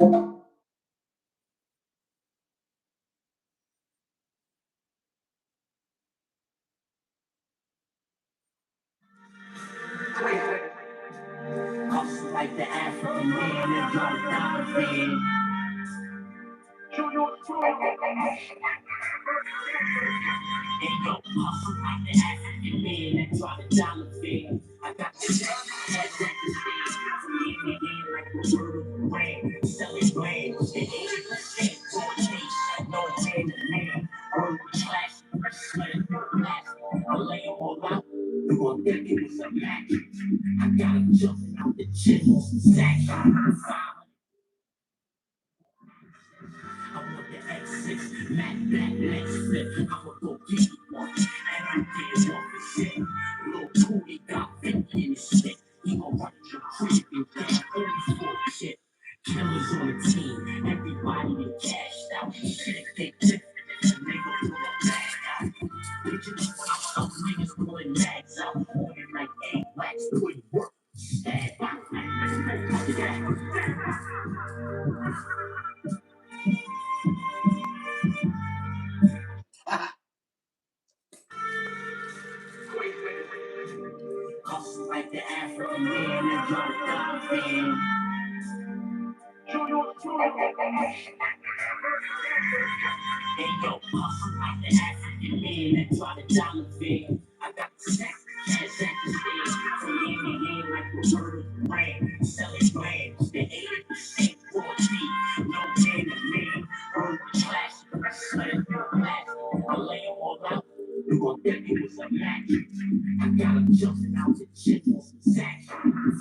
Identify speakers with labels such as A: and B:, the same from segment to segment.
A: Hustle like the African man and drop a dollar fan. And yo, hustle like the African man and drop a dollar fan. I got the that from me in the hand like the word of the rain. Selling brands, and 80% for taste. No man to man. Word was class, sweater glass. I lay them all out. You gon' think it was a match. I got him jumping out the gym, stacks. I want the X6, Mac back, next flip. I'ma go get you one. And I'm dead off the shit. Lil' Tootie got 50 in his stick. He gon' run your crib and get all for shit. Killers on the team, everybody been cashed out. Shit, they different. Nigga pull a bag out. Bitches, some niggas pulling bags out. Morning like egg wax, putting work. Stab out. Hustle like the African man and drop a dollar fan. And yo, hustle like the African man and drop a dollar fan. I got the stack of cash at the stage. From hand to hand like the word of the rain. Selling brands, the 80% for a fee. No man to man. Word was clash, sweater glass. I lay them all out. You gon' think it was a match. I got him jumping out the gym, Zach.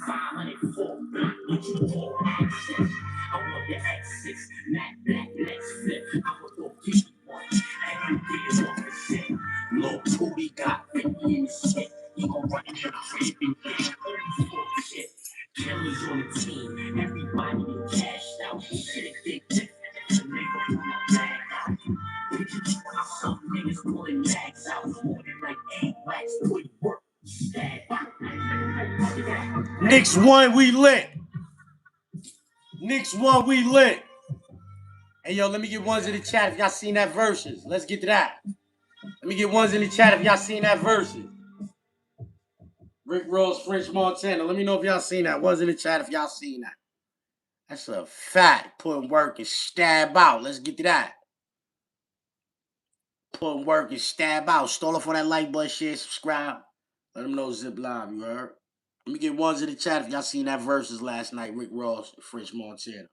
A: 504 block, what you want access? I want the X6, Mac Black, let's flip. I'ma go get you one, and I'm dead off the shit. Lil' Tootie got 50 in his shit. He gon' run in your crib and get all for shit. Killers on the team, everybody been cashed out. Shit, they different. The nigga pull a bag out. Bitches, some niggas pulling bags out. Morning like egg wax, putting work. Knicks won, we lit. Knicks won, we lit. Hey, yo, let me get ones in the chat if y'all seen that verses. Let's get to that. Let me get ones in the chat if y'all seen that verses. Rick Ross, French Montana. Let me know if y'all seen that. Ones in the chat if y'all seen that. That's a fact. Putting work and stab out. Let's get to that. Putting work and stab out. Stole off on that like button, share, subscribe. Let them know Zip Live, you heard? Let me get ones in the chat if y'all seen that verses last night. Rick Ross, French Montana.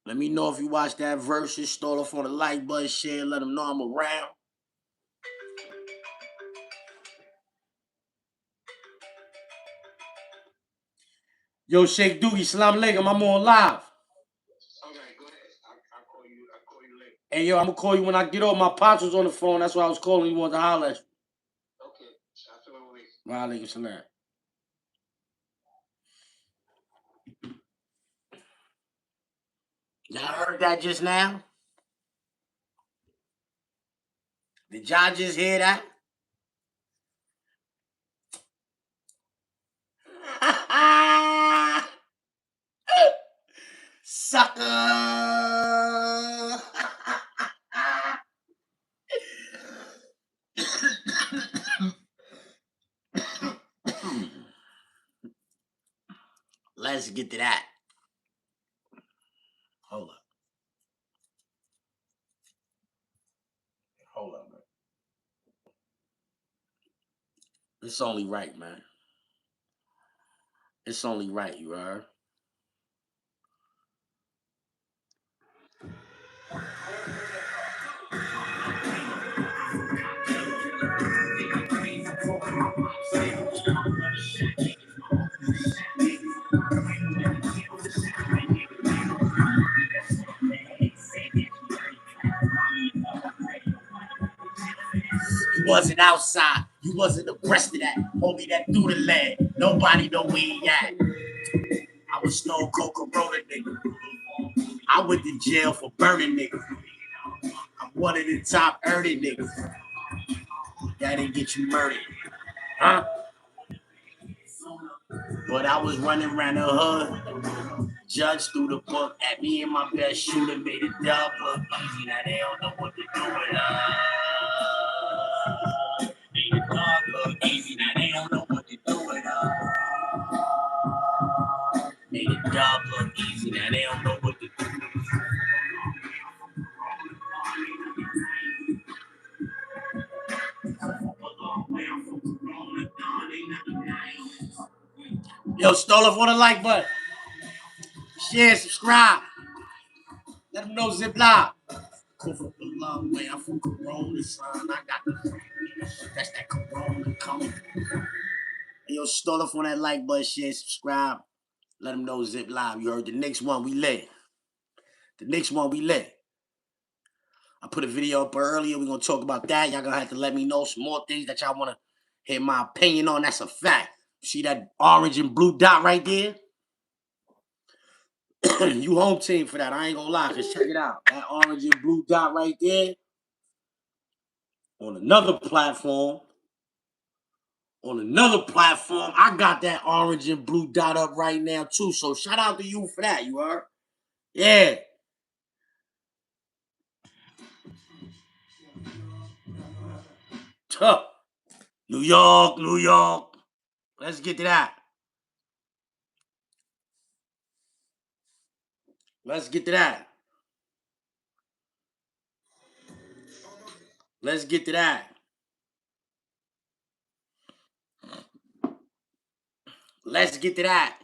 A: Let me know if you watched that verses. Stole off on the like button, share. Let them know I'm around. Yo, Sheikh Doogie, salam alaikum. I'm on live.
B: Okay, go ahead. I'll call you later.
A: Hey, yo, I'm going to call you when I get off. My pops was on the phone. That's why I was calling you. Wanted to holler at you.
B: Okay. Assalamu alaikum.
A: Wa alaikum salam. Y'all heard that just now? Did y'all just hear that? Sucker! Let's get to that. Hold up. Hold up, man. It's only right, man. It's only right, you heard? You wasn't outside. You wasn't abreast of that. Homie that threw the leg. Nobody know where he at. I was Stone Cold Corona nigga. I went to jail for burning niggas. I'm one of the top earning niggas. That didn't get you murdered. Huh? But I was running around the hood, judge through the book at me and my best shooter made a dub look easy. Now they don't know what to do with us. Made a dub look easy. Now they don't know what to do with us. Made a dub look easy. Now they don't know what to do. Yo, Stoller, for the like button. Share, subscribe. Let them know Zip Live. Come from the long way. I'm from Corona, son. I got the that's that Corona coming. Hey, yo, Stoller, for that like button. Share, subscribe. Let them know Zip Live. You heard the next one we lit. The next one we lit. I put a video up earlier. We're going to talk about that. Y'all going to have to let me know some more things that y'all want to hear my opinion on. That's a fact. See that orange and blue dot right there? You home team for that. I ain't going to lie. Just check it out. That orange and blue dot right there. On another platform. I got that orange and blue dot up right now, too. So shout out to you for that. You heard? Yeah. Tough. New York, New York. Let's get to that. Let's get to that. Let's get to that. Let's get to that.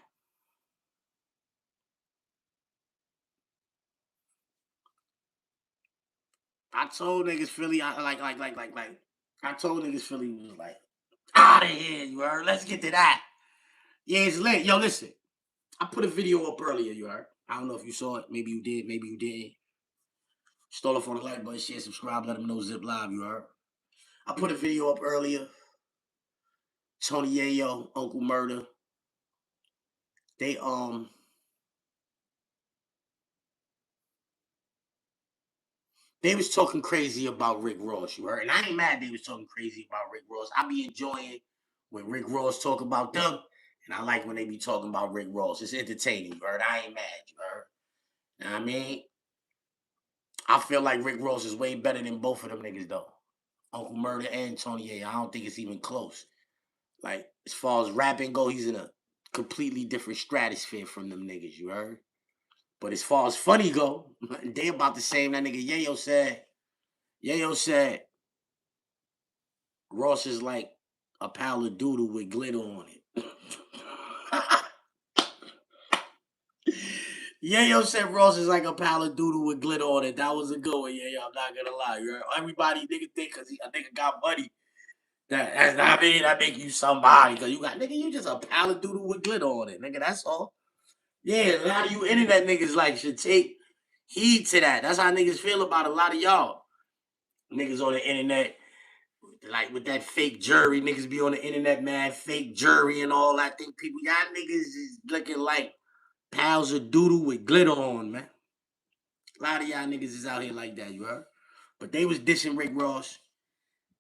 A: I told niggas Philly, I told niggas Philly was like, out of here, you heard? Let's get to that. Yeah, it's lit. Yo, listen. I put a video up earlier, you heard? I don't know if you saw it. Maybe you did, maybe you didn't. Stole it for the like button, share, subscribe, let them know Zip Live, you heard? I put a video up earlier. Tony Yayo, Uncle Murder. They was talking crazy about Rick Ross, you heard? And I ain't mad they was talking crazy about Rick Ross. I be enjoying when Rick Ross talk about them, and I like when they be talking about Rick Ross. It's entertaining, you heard? I ain't mad, you heard? You know what I mean? I feel like Rick Ross is way better than both of them niggas, though. Uncle Murder and Tony A. I don't think it's even close. Like, as far as rapping go, he's in a completely different stratosphere from them niggas, you heard? But as far as funny go, they about the same. That nigga Yayo said, Ross is like a pile of doodle with glitter on it. Yayo said Ross is like a pile of doodle with glitter on it. That was a good one, Yayo. I'm not gonna lie. Everybody nigga think because a nigga got money. That's not mean that make you somebody. Cause you got nigga, you just a pile of doodle with glitter on it, nigga. That's all. Yeah, a lot of you internet niggas like should take heed to that. That's how niggas feel about a lot of y'all. Niggas on the internet, like with that fake jury, niggas be on the internet, man, fake jury and all that. Think people, y'all niggas is looking like piles of doodle with glitter on, man. A lot of y'all niggas is out here like that, you heard? But they was dissing Rick Ross.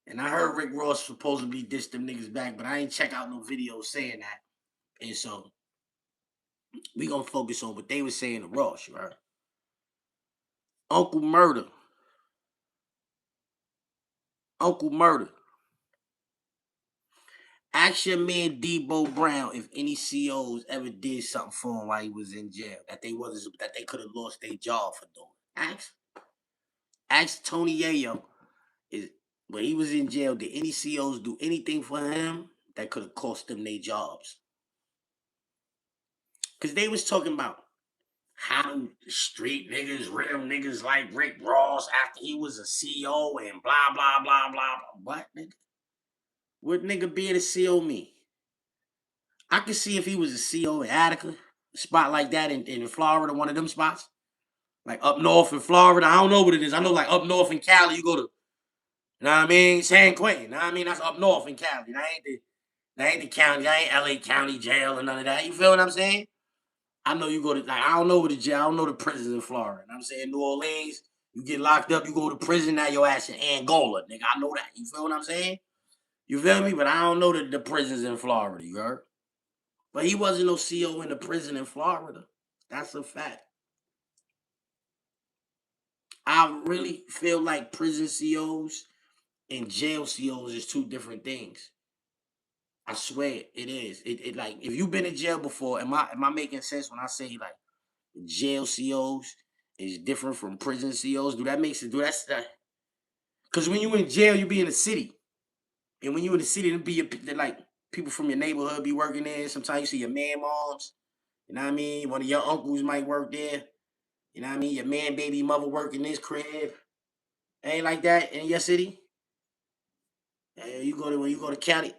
A: And I heard Rick Ross supposedly dissed them niggas back, but I ain't check out no videos saying that. And so we gonna focus on what they was saying to Ross, you heard? Uncle Murder. Ask your man Debo Brown if any COs ever did something for him while he was in jail that they could have lost their job for doing. Ask Tony Yayo when he was in jail, did any COs do anything for him that could have cost them their jobs? Because they was talking about how street niggas, real niggas like Rick Ross after he was a CO and blah, blah, blah, blah. What, nigga? What nigga being a CO mean? I could see if he was a CO in Attica, a spot like that in Florida, one of them spots. Like up north in Florida. I don't know what it is. I know like up north in Cali, you go to, you know what I mean? San Quentin. You know what I mean? That's up north in Cali. That ain't the county. That ain't LA County Jail or none of that. You feel what I'm saying? I know you go to, like, I don't know what the jail, I don't know the prisons in Florida. You know what I'm saying? New Orleans, you get locked up, you go to prison, now your ass in Angola, nigga. I know that. You feel what I'm saying? You feel me? But I don't know the prisons in Florida, you heard? But he wasn't no CO in the prison in Florida. That's a fact. I really feel like prison COs and jail COs is two different things. I swear it is. It like if you've been in jail before, am I making sense when I say like jail COs is different from prison COs? Do that make sense? Do that? Because when you in jail, you be in the city, and when you in the city, it be like people from your neighborhood be working there. Sometimes you see your man moms. You know what I mean? One of your uncles might work there. You know what I mean? Your man baby mother working this crib. Ain't like that in your city. You go to when you go to county.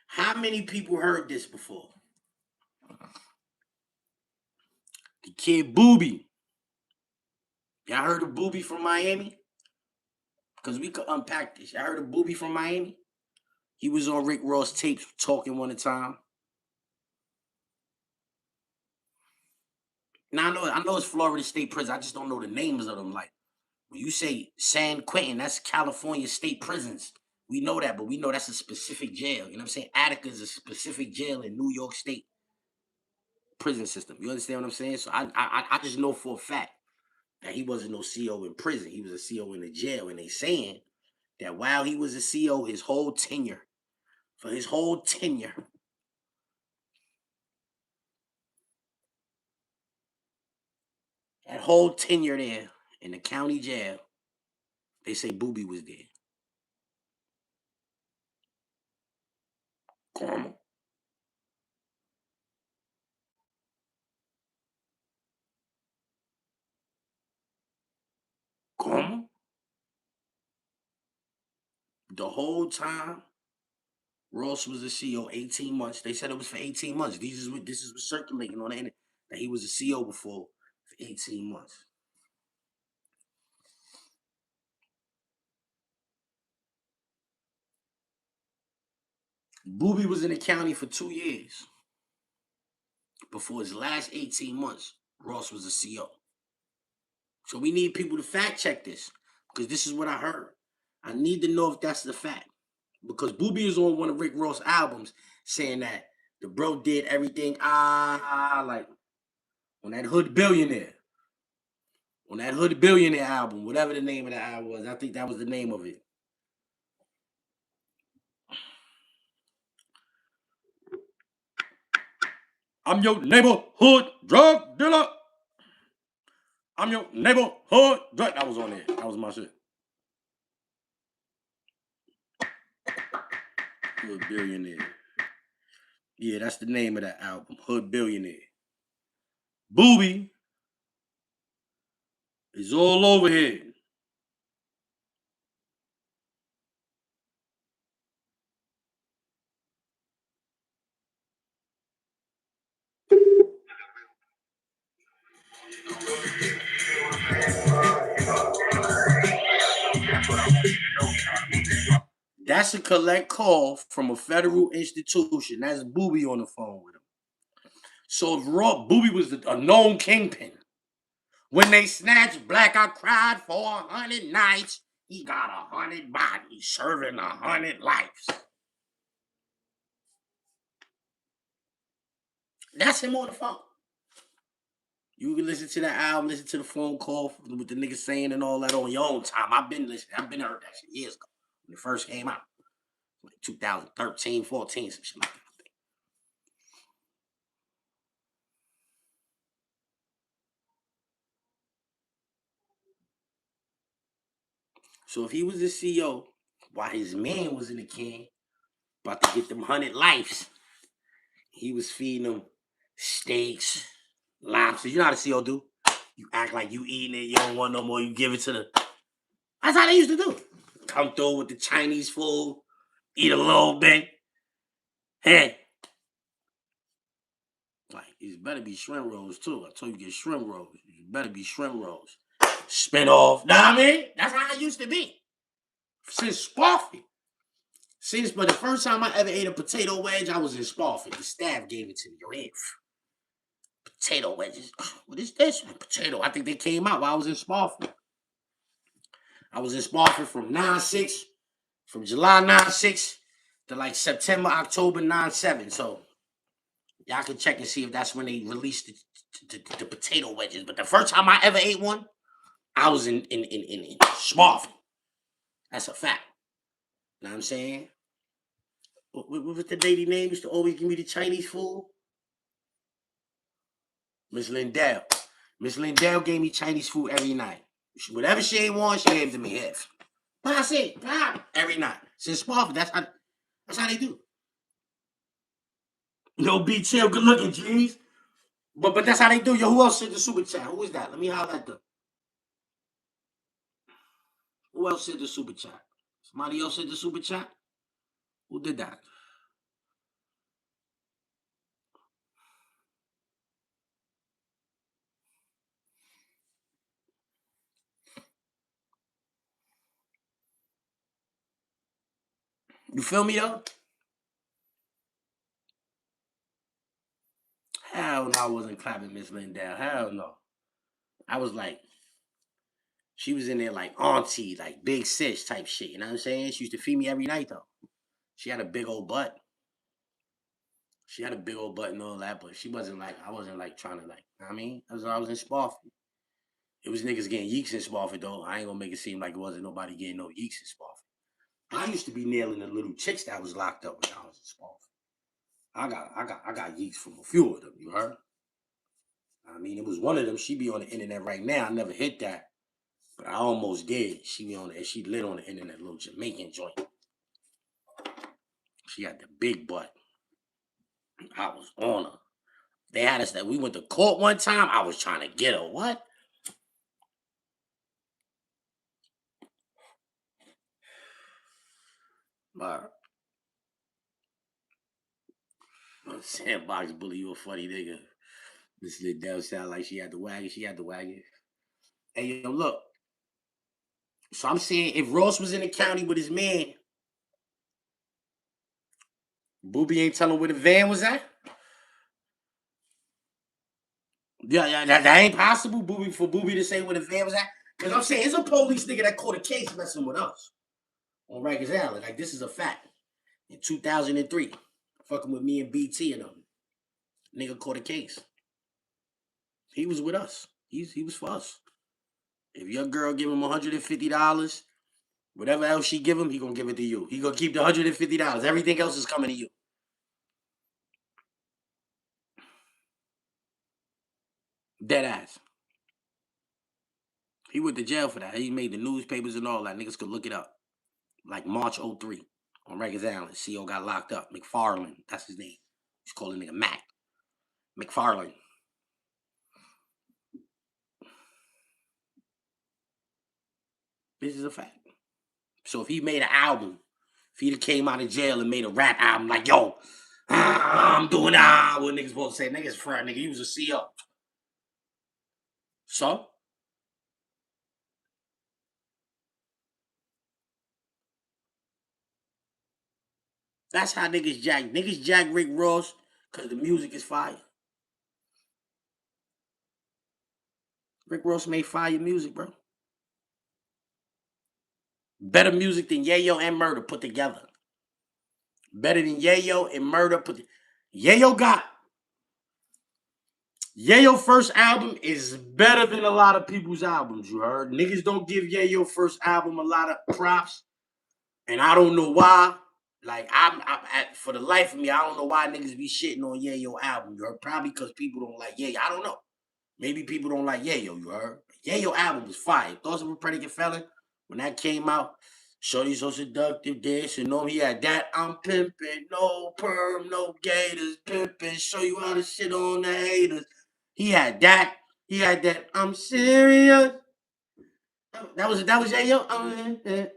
A: How many people heard this before? The kid Booby. Y'all heard of Booby from Miami? Because we could unpack this. Y'all heard of Booby from Miami? He was on Rick Ross tapes talking one time. Now I know it's Florida State Prison. I just don't know the names of them. Like when you say San Quentin, that's California State Prisons. We know that, but we know that's a specific jail. You know what I'm saying? Attica is a specific jail in New York State prison system. You understand what I'm saying? So I just know for a fact that he wasn't no CO in prison. He was a CO in the jail. And they saying that while he was a CO, for his whole tenure, that whole tenure there in the county jail, they say Booby was there. Karma. Karma. The whole time Ross was a CO, 18 months. They said it was for 18 months. This is what circulating on the internet. That he was a CO before for 18 months. Booby was in the county for 2 years. Before his last 18 months, Ross was a CO. So we need people to fact check this because this is what I heard. I need to know if that's the fact because Booby is on one of Rick Ross' albums saying that the bro did everything like on that Hood Billionaire. On that Hood Billionaire album, whatever the name of the album was, I think that was the name of it. I'm your neighborhood drug dealer. I'm your neighborhood drug. That was on there. That was my shit. Hood Billionaire. Yeah, that's the name of that album. Hood Billionaire. Booby is all over here. That's a collect call from a federal institution. That's Booby on the phone with him. So if Booby was a known kingpin, when they snatched Black, I cried for 100 nights. He got 100 bodies serving 100 lives. That's him on the phone. You can listen to that album, listen to the phone call with the niggas saying and all that on your own time. I've been listening. I've been heard that shit years ago when it first came out, like 2013, 14, some shit like that. So if he was the CEO while his man was in the can, about to get them 100 lives, he was feeding them steaks, lobsters. You know how the CO do? You act like you eating it, you don't want no more, you give it to the. That's how they used to do. Come through with the Chinese food, eat a little bit. Hey, like, it better be shrimp rolls too. I told you get shrimp rolls. It better be shrimp rolls. Spin off. Know what I mean? That's how it used to be. Since Spoffy. But the first time I ever ate a potato wedge, I was in Spofford. The staff gave it to me. Yo, potato wedges. What is this? Potato. I think they came out while I was in Spofford. I was in Spofford from 9-6 From July 9-6 to like September, October 9-7. So y'all can check and see if that's when they released the potato wedges. But the first time I ever ate one, I was in Smartford. That's a fact. You know what I'm saying? What was the lady name used to always give me the Chinese food? Miss Lindell. Miss Lindell gave me Chinese food every night. Whatever she ain't want, she gave it to me. If pass it, every night. Since Sparford, that's how they do. Yo, be chill, good looking, G's. But that's how they do. Yo, who else said the super chat? Who is that? Let me highlight them. Who else said the super chat? Somebody else said the super chat? Who did that? You feel me though? Hell no, I wasn't clapping Miss Lindell. Hell no. I was like, she was in there like auntie, like big sis type shit. You know what I'm saying? She used to feed me every night though. She had a big old butt. She had a big old butt and all that, but she wasn't like, I wasn't like trying to like, you know what I mean? I was in Spofford. It was niggas getting yeeks in Spofford though. I ain't gonna make it seem like it wasn't nobody getting no yeeks in Spofford. I used to be nailing the little chicks that was locked up when I was in Spofford. I got yeeks from a few of them, you heard? I mean, it was one of them. She be on the internet right now. I never hit that, but I almost did. She be on it. She lit on the internet, a little Jamaican joint. She had the big butt. I was on her. They had us that we went to court one time. I was trying to get her. What? But Sandbox bully, you a funny nigga. This Liddell sound like she had the wagon. She had the wagon. Hey, yo, look. So I'm saying if Ross was in the county with his man, Booby ain't telling where the van was at. Yeah, that ain't possible. For Booby to say where the van was at. Because I'm saying it's a police nigga that caught a case messing with us on Rikers Island. Like this is a fact. In 2003, fucking with me and BT and them, nigga caught a case. He was with us. He was for us. If your girl give him $150, whatever else she give him, he gonna give it to you. He gonna keep the $150. Everything else is coming to you. Dead ass. He went to jail for that. He made the newspapers and all that. Niggas could look it up. Like March 03 on Rikers Island. CO got locked up. McFarland. That's his name. He's calling nigga Mac. McFarland. This is a fact. So if he made an album, if he came out of jail and made a rap album like, yo, I'm doing what niggas supposed to say. Niggas front, nigga. He was a CO. So that's how niggas jack. Niggas jack Rick Ross because the music is fire. Rick Ross made fire music, bro. Better music than Yayo and Murder put together. Better than Yayo and Murder put. Yayo got Yayo first album is better than a lot of people's albums. You heard? Niggas don't give Yayo first album a lot of props, and I don't know why. Like for the life of me, I don't know why niggas be shitting on Yayo album. You heard? Probably because people don't like Yayo. I don't know. Maybe people don't like Yayo. You heard? Yayo album was fire. Thoughts of a Predicate Felon when that came out. Shorty so seductive, dancing on. He had that. I'm pimping, no perm, no gators, pimping. Show you how to shit on the haters. He had that. He had that. I'm serious. That was Yayo.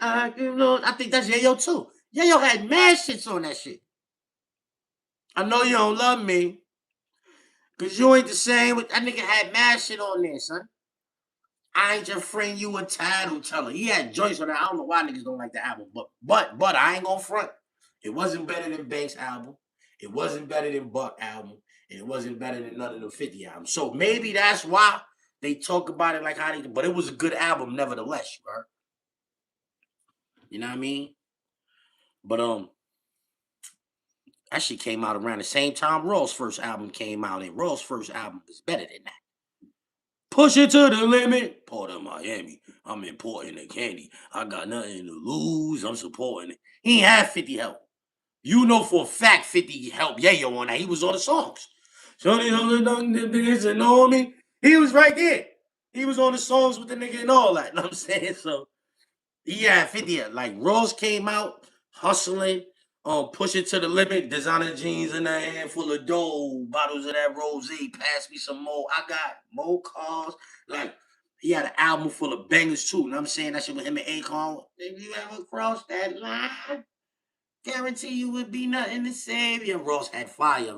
A: I think that's Yayo too. Yayo had mad shits on that shit. I know you don't love me, cause you ain't the same. That nigga had mad shit on there, son. I ain't your friend, you a title teller. He had joints on that. I don't know why niggas don't like the album, but I ain't gonna front. It wasn't better than Banks' album. It wasn't better than Buck album. And it wasn't better than none of the 50 albums. So maybe that's why they talk about it like but it was a good album nevertheless, right? You know what I mean? But that shit came out around the same time Raw's first album came out, and Raw's first album was better than that. Push it to the limit. Port of Miami. I'm importing the candy. I got nothing to lose. I'm supporting it. He ain't have 50 help. You know for a fact 50 helped Yayo on that. He was on the songs. Shorty niggas and know me. He was right there. He was on the songs with the nigga and all that. You know what I'm saying? So yeah, 50. Like Ross came out hustling, push it to the limit, designer jeans in a handful of dough, bottles of that rose, pass me some more. I got more cars. Like he had an album full of bangers too. You know what I'm saying? That shit with him and Akon. If you ever cross that line, guarantee you would be nothing to save you. Ross had fire.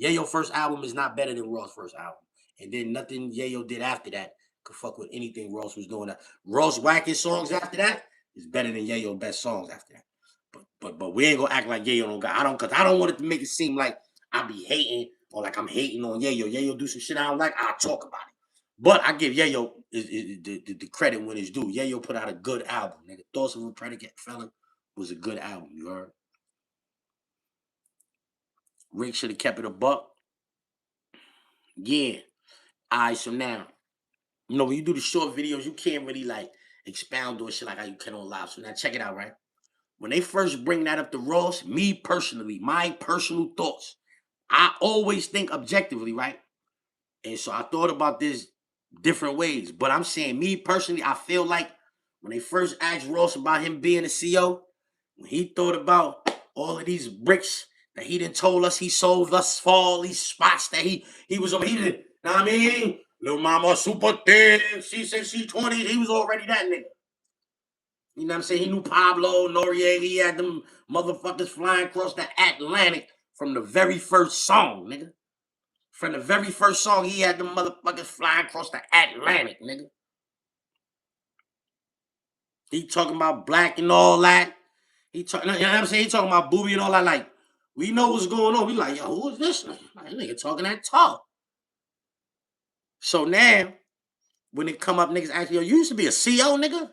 A: Yayo first album is not better than Ross' first album. And then nothing Yayo did after that could fuck with anything Ross was doing. Ross whacking songs after that is better than Yayo best songs after that. But we ain't gonna act like Yayo don't got. I don't want it to make it seem like I be hating or like I'm hating on Yayo. Yayo do some shit I don't like, I'll talk about it. But I give Yayo the credit when it's due. Yayo put out a good album. Nigga, Thoughts of a Predicate Fella was a good album, you heard? Rick should have kept it a buck. Yeah. All right, so now, when you do the short videos, you can't really like expound on shit like how you can on live. So now check it out, right? When they first bring that up to Ross, me personally, my personal thoughts, I always think objectively, right? And so I thought about this different ways. But I'm saying, me personally, I feel like when they first asked Ross about him being a CEO, when he thought about all of these bricks that he done told us he sold thus far, all these spots that he was over, he didn't, know what I mean? Little mama super thin, she said she 20, he was already that nigga. You know what I'm saying? He knew Pablo, Noriega, he had them motherfuckers flying across the Atlantic from the very first song, nigga. From the very first song, he had them motherfuckers flying across the Atlantic, nigga. He talking about black and all that. You know what I'm saying? He talking about Booby and all that. Like, we know what's going on. We like, yo, who is this nigga? Like, nigga talking that talk. So now, when it come up, niggas ask, yo, you used to be a CO, nigga?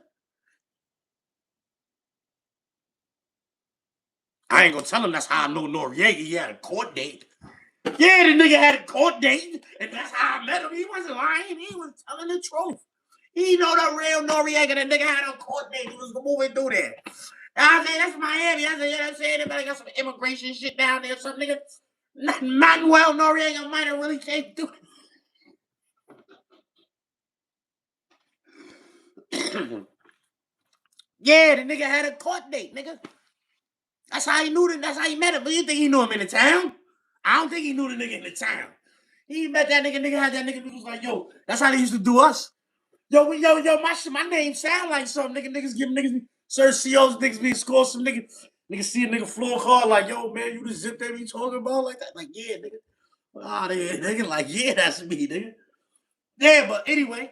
A: I ain't gonna tell him that's how I know Noriega. He had a court date. Yeah, the nigga had a court date, and that's how I met him. He wasn't lying. He was telling the truth. He know the real Noriega. The nigga had a court date. He was moving through there. I said, that's Miami. I said, you know what I'm saying? Everybody got some immigration shit down there or something, nigga. Manuel Noriega might have really came through. Yeah, the nigga had a court date, nigga. That's how he knew him. That's how he met him. But you think he knew him in the town? I don't think he knew the nigga in the town. He met that nigga. Nigga had that nigga. Nigga was like, yo, that's how they used to do us. Yo, my name sound like something. Niggas give niggas Sir COs, niggas be score some nigga. Niggas see a nigga floor call like, yo, man, you the zip they be talking about like that? Like, yeah, nigga. Ah, nigga, like, yeah, that's me, nigga. Yeah, but anyway,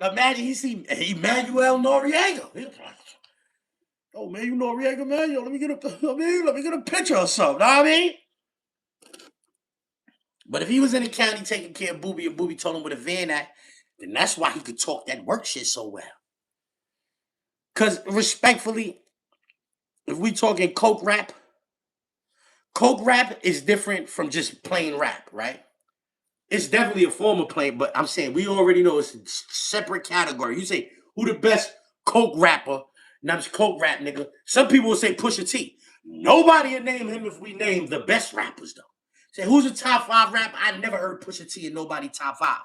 A: imagine he see Emmanuel Noriega. He's like, oh man, you Noriega, man. Yo, let me get a picture or something. Know what I mean? But if he was in the county taking care of Booby and Booby told him with a van at, then that's why he could talk that work shit so well. Cause respectfully, if we talking coke rap is different from just plain rap, right? It's definitely a form of plain, but I'm saying we already know it's a separate category. You say who the best coke rapper? Now it's coke rap, nigga. Some people will say Pusha T. Nobody will name him if we name the best rappers though. Say who's the top 5 rapper? I never heard Pusha T in nobody top 5.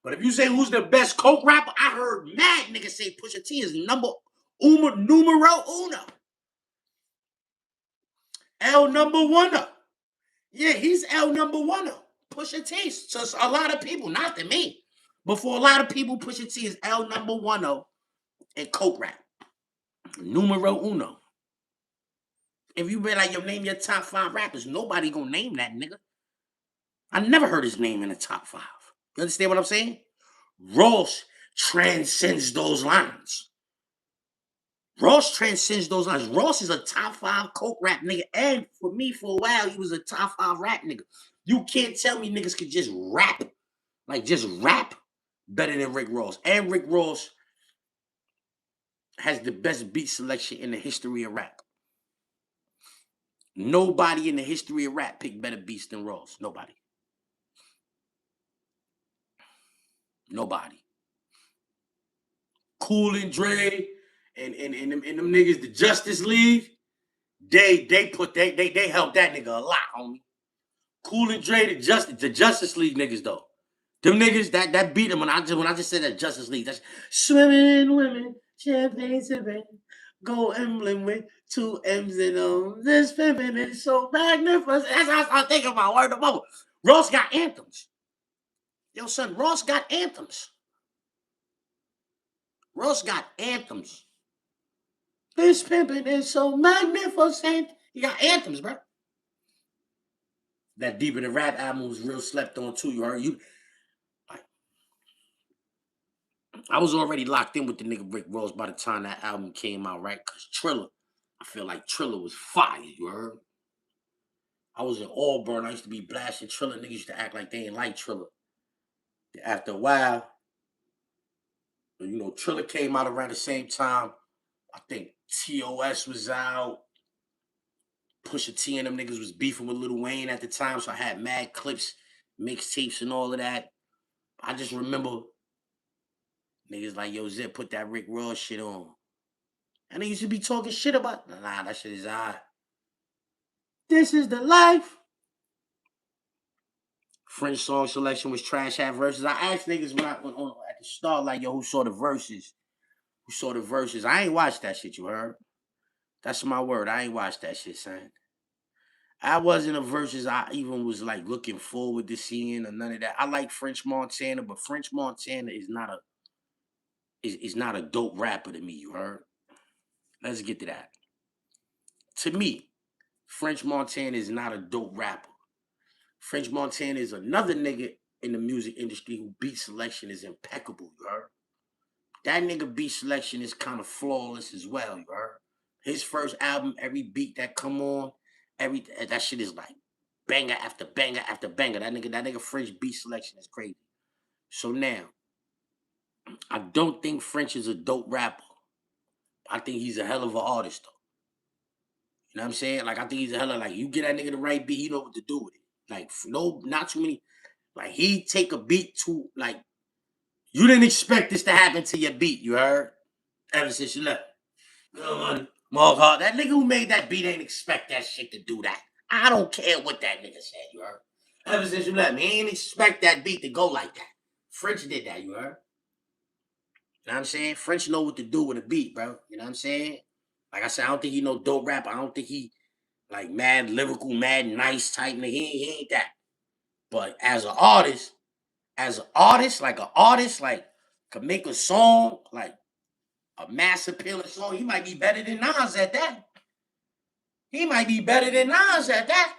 A: But if you say who's the best coke rapper, I heard mad niggas say Pusha T is numero uno. L number one. Yeah, he's L number one. Pusha T. So a lot of people, not to me, but for a lot of people, Pusha T is L number one in coke rap. Numero uno. If you be like, yo, name your top 5 rappers, nobody gonna name that nigga. I never heard his name in the top 5. You understand what I'm saying? Ross transcends those lines. Ross transcends those lines. Ross is a top 5 coke rap nigga. And for me, for a while, he was a top 5 rap nigga. You can't tell me niggas could just rap. Like, just rap better than Rick Ross. And Rick Ross has the best beat selection in the history of rap. Nobody in the history of rap picked better beats than Ross. Nobody. Nobody. Cool and Dre and them niggas, the Justice League, they helped that nigga a lot, homie. Cool and Dre, the Justice League niggas though. Them niggas that beat them when I just said that Justice League. That's swimming in women, champagne sipping, gold emblem with 2 M's in them. This pimping is so magnificent. That's how I start thinking about word of mother. Ross got anthems. Yo, son, Ross got anthems. Ross got anthems. This pimping is so magnificent. He got anthems, bro. That Deep in the Rap album was real slept on too. You heard? I was already locked in with the nigga Rick Ross by the time that album came out, right? Cause Triller, I feel like Triller was fire. You heard? I was in Auburn. I used to be blasting Triller. Niggas used to act like they ain't like Triller. After a while, you know, Triller came out around the same time. I think TOS was out. Pusha T and them niggas was beefing with Lil Wayne at the time, so I had mad clips, mixtapes, and all of that. I just remember niggas like, yo, Zip, put that Rick Ross shit on. And they used to be talking shit about, nah, that shit is odd. This is the life. French song selection was trash at verses. I asked niggas when at the start, like, yo, who saw the verses? Who saw the verses? I ain't watched that shit, you heard? That's my word. I ain't watched that shit, son. I wasn't a verses I even was like looking forward to seeing or none of that. I like French Montana, but French Montana is not a dope rapper to me, you heard? Let's get to that. To me, French Montana is not a dope rapper. French Montana is another nigga in the music industry who beat selection is impeccable, you heard? That nigga beat selection is kind of flawless as well, you heard? His first album, every beat that come on, that shit is like banger after banger after banger. That nigga French beat selection is crazy. So now, I don't think French is a dope rapper. I think he's a hell of an artist, though. You know what I'm saying? Like, I think he's a hell of, like, you get that nigga the right beat, he know what to do with it. Like, no, not too many. Like, he take a beat to, like, you didn't expect this to happen to your beat, you heard? Ever since you left. Mark Hart, that nigga who made that beat ain't expect that shit to do that. I don't care what that nigga said, you heard? Ever since you left me, he ain't expect that beat to go like that. French did that, you heard? You know what I'm saying? French know what to do with a beat, bro. You know what I'm saying? Like I said, I don't think he no dope rapper. I don't think he like mad lyrical, mad nice type nigga. He ain't that. But like an artist, like could make a song, like a mass appealing song, he might be better than Nas at that. He might be better than Nas at that.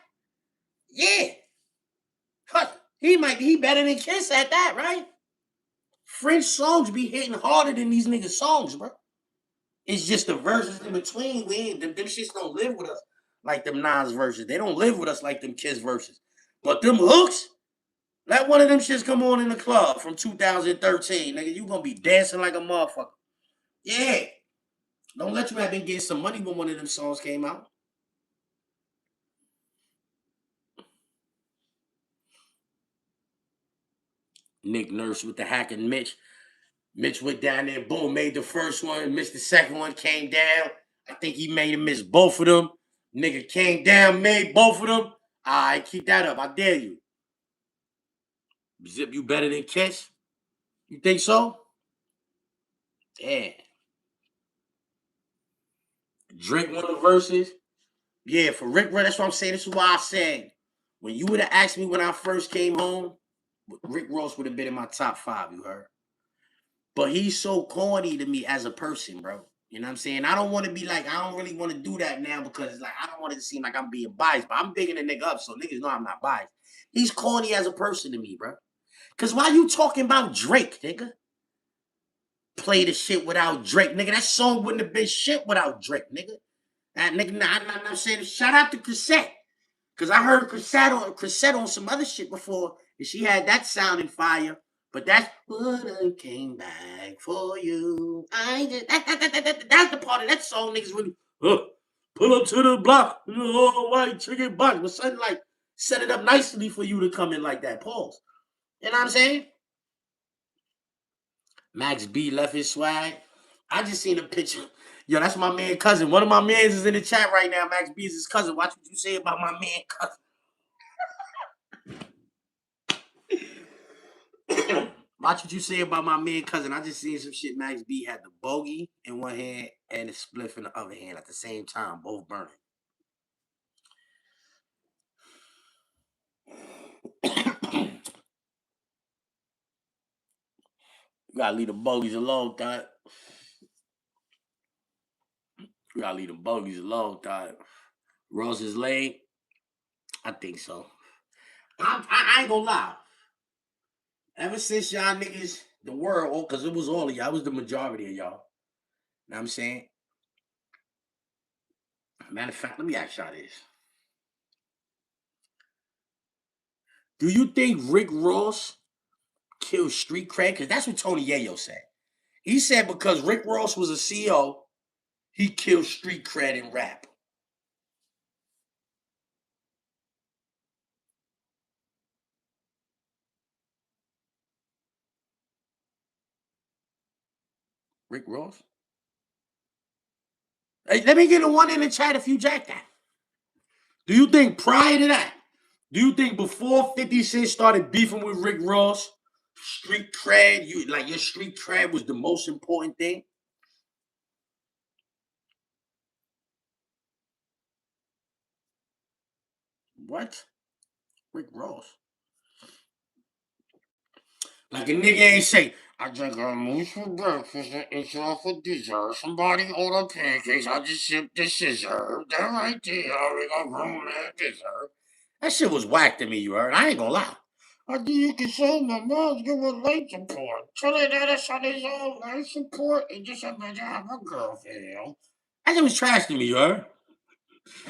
A: Yeah. He better than Kiss at that, right? French songs be hitting harder than these niggas' songs, bro. It's just the verses in between. Them shits don't live with us like them Nas verses. They don't live with us like them Kiss verses. But them hooks, let one of them shits come on in the club from 2013, nigga. You gonna be dancing like a motherfucker. Yeah. Don't let you have been getting some money when one of them songs came out. Nick Nurse with the hacking Mitch. Mitch went down there, boom, made the first one, missed the second one, came down. I think he made him miss both of them. Nigga came down, made both of them. All right, keep that up. I dare you. Zip, you better than Kiss? You think so? Yeah. Drake one of the verses. Yeah, for Rick Ross, that's what I'm saying. This is why I said, when you would have asked me when I first came home, Rick Ross would have been in my top 5, you heard? But he's so corny to me as a person, bro. You know what I'm saying? I don't want to be like, I don't really want to do that now because like I don't want it to seem like I'm being biased, but I'm bigging the nigga up, so niggas know I'm not biased. He's corny as a person to me, bro. Cause why you talking about Drake, nigga? Play the shit without Drake, nigga. That song wouldn't have been shit without Drake, nigga. That nigga, I'm not saying shout out to Cassette. Cause I heard Cassette on some other shit before, and she had that sounding fire. But that's what I came back for you. That's the part of that song niggas really. Pull up to the block, oh, white chicken box. But something like set it up nicely for you to come in like that. Pause. You know what I'm saying? Max B left his swag. I just seen a picture. Yo, that's my man cousin. One of my mans is in the chat right now. Max B is his cousin. Watch what you say about my man cousin. Watch what you say about my man cousin. I just seen some shit. Max B had the bogey in one hand and the spliff in the other hand at the same time, both burning. You gotta leave the bogeys alone, thought. You gotta leave the bogeys alone, thought. Ross is late. I think so. I ain't gonna lie. Ever since y'all niggas, the world, because it was all of y'all, it was the majority of y'all. Know what I'm saying? Matter of fact, let me ask y'all this. Do you think Rick Ross killed street cred? Because that's what Tony Yayo said. He said because Rick Ross was a CEO, he killed street cred in rap. Rick Ross? Hey, let me get a one in the chat if you jack that. Do you think prior to that, do you think before 50 Cent started beefing with Rick Ross, street cred, your street cred was the most important thing? What? Rick Ross. Like a nigga ain't say, I drink a moose for breakfast and it's all for dessert. Somebody order pancakes, I just sip the scissor. That right there, we got room and dessert. That shit was whack to me, you heard? I ain't gonna lie. I think you can show my mom give her life support. Tell her that it's on his own life support and just imagine have a girlfriend, you know? That shit was trash to me, you heard?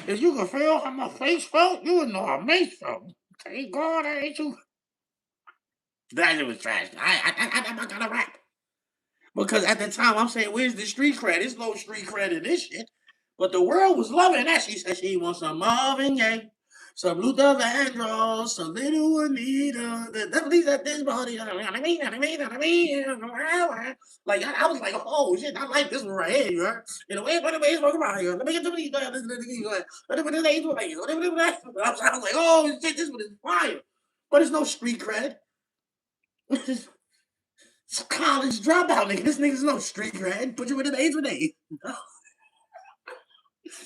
A: If you could feel how my face felt, you would know how Mace felt. Thank God I ain't you. That shit was trash. I'm not gonna rap. Because at the time, I'm saying, where's the street cred? There's no street cred in this shit. But the world was loving that. She said she wants some Marvin Gaye, some Luther Vandross, some Little Anita. The devilies at this body. Like, I was like, oh shit, I like this one right here. You heard? In the way, by the way, it's working out here. Let me get to these. I was like, oh shit, this one is fire. But there's no street cred. It's a college dropout, nigga. This nigga's no street cred. Put you in the A's with A.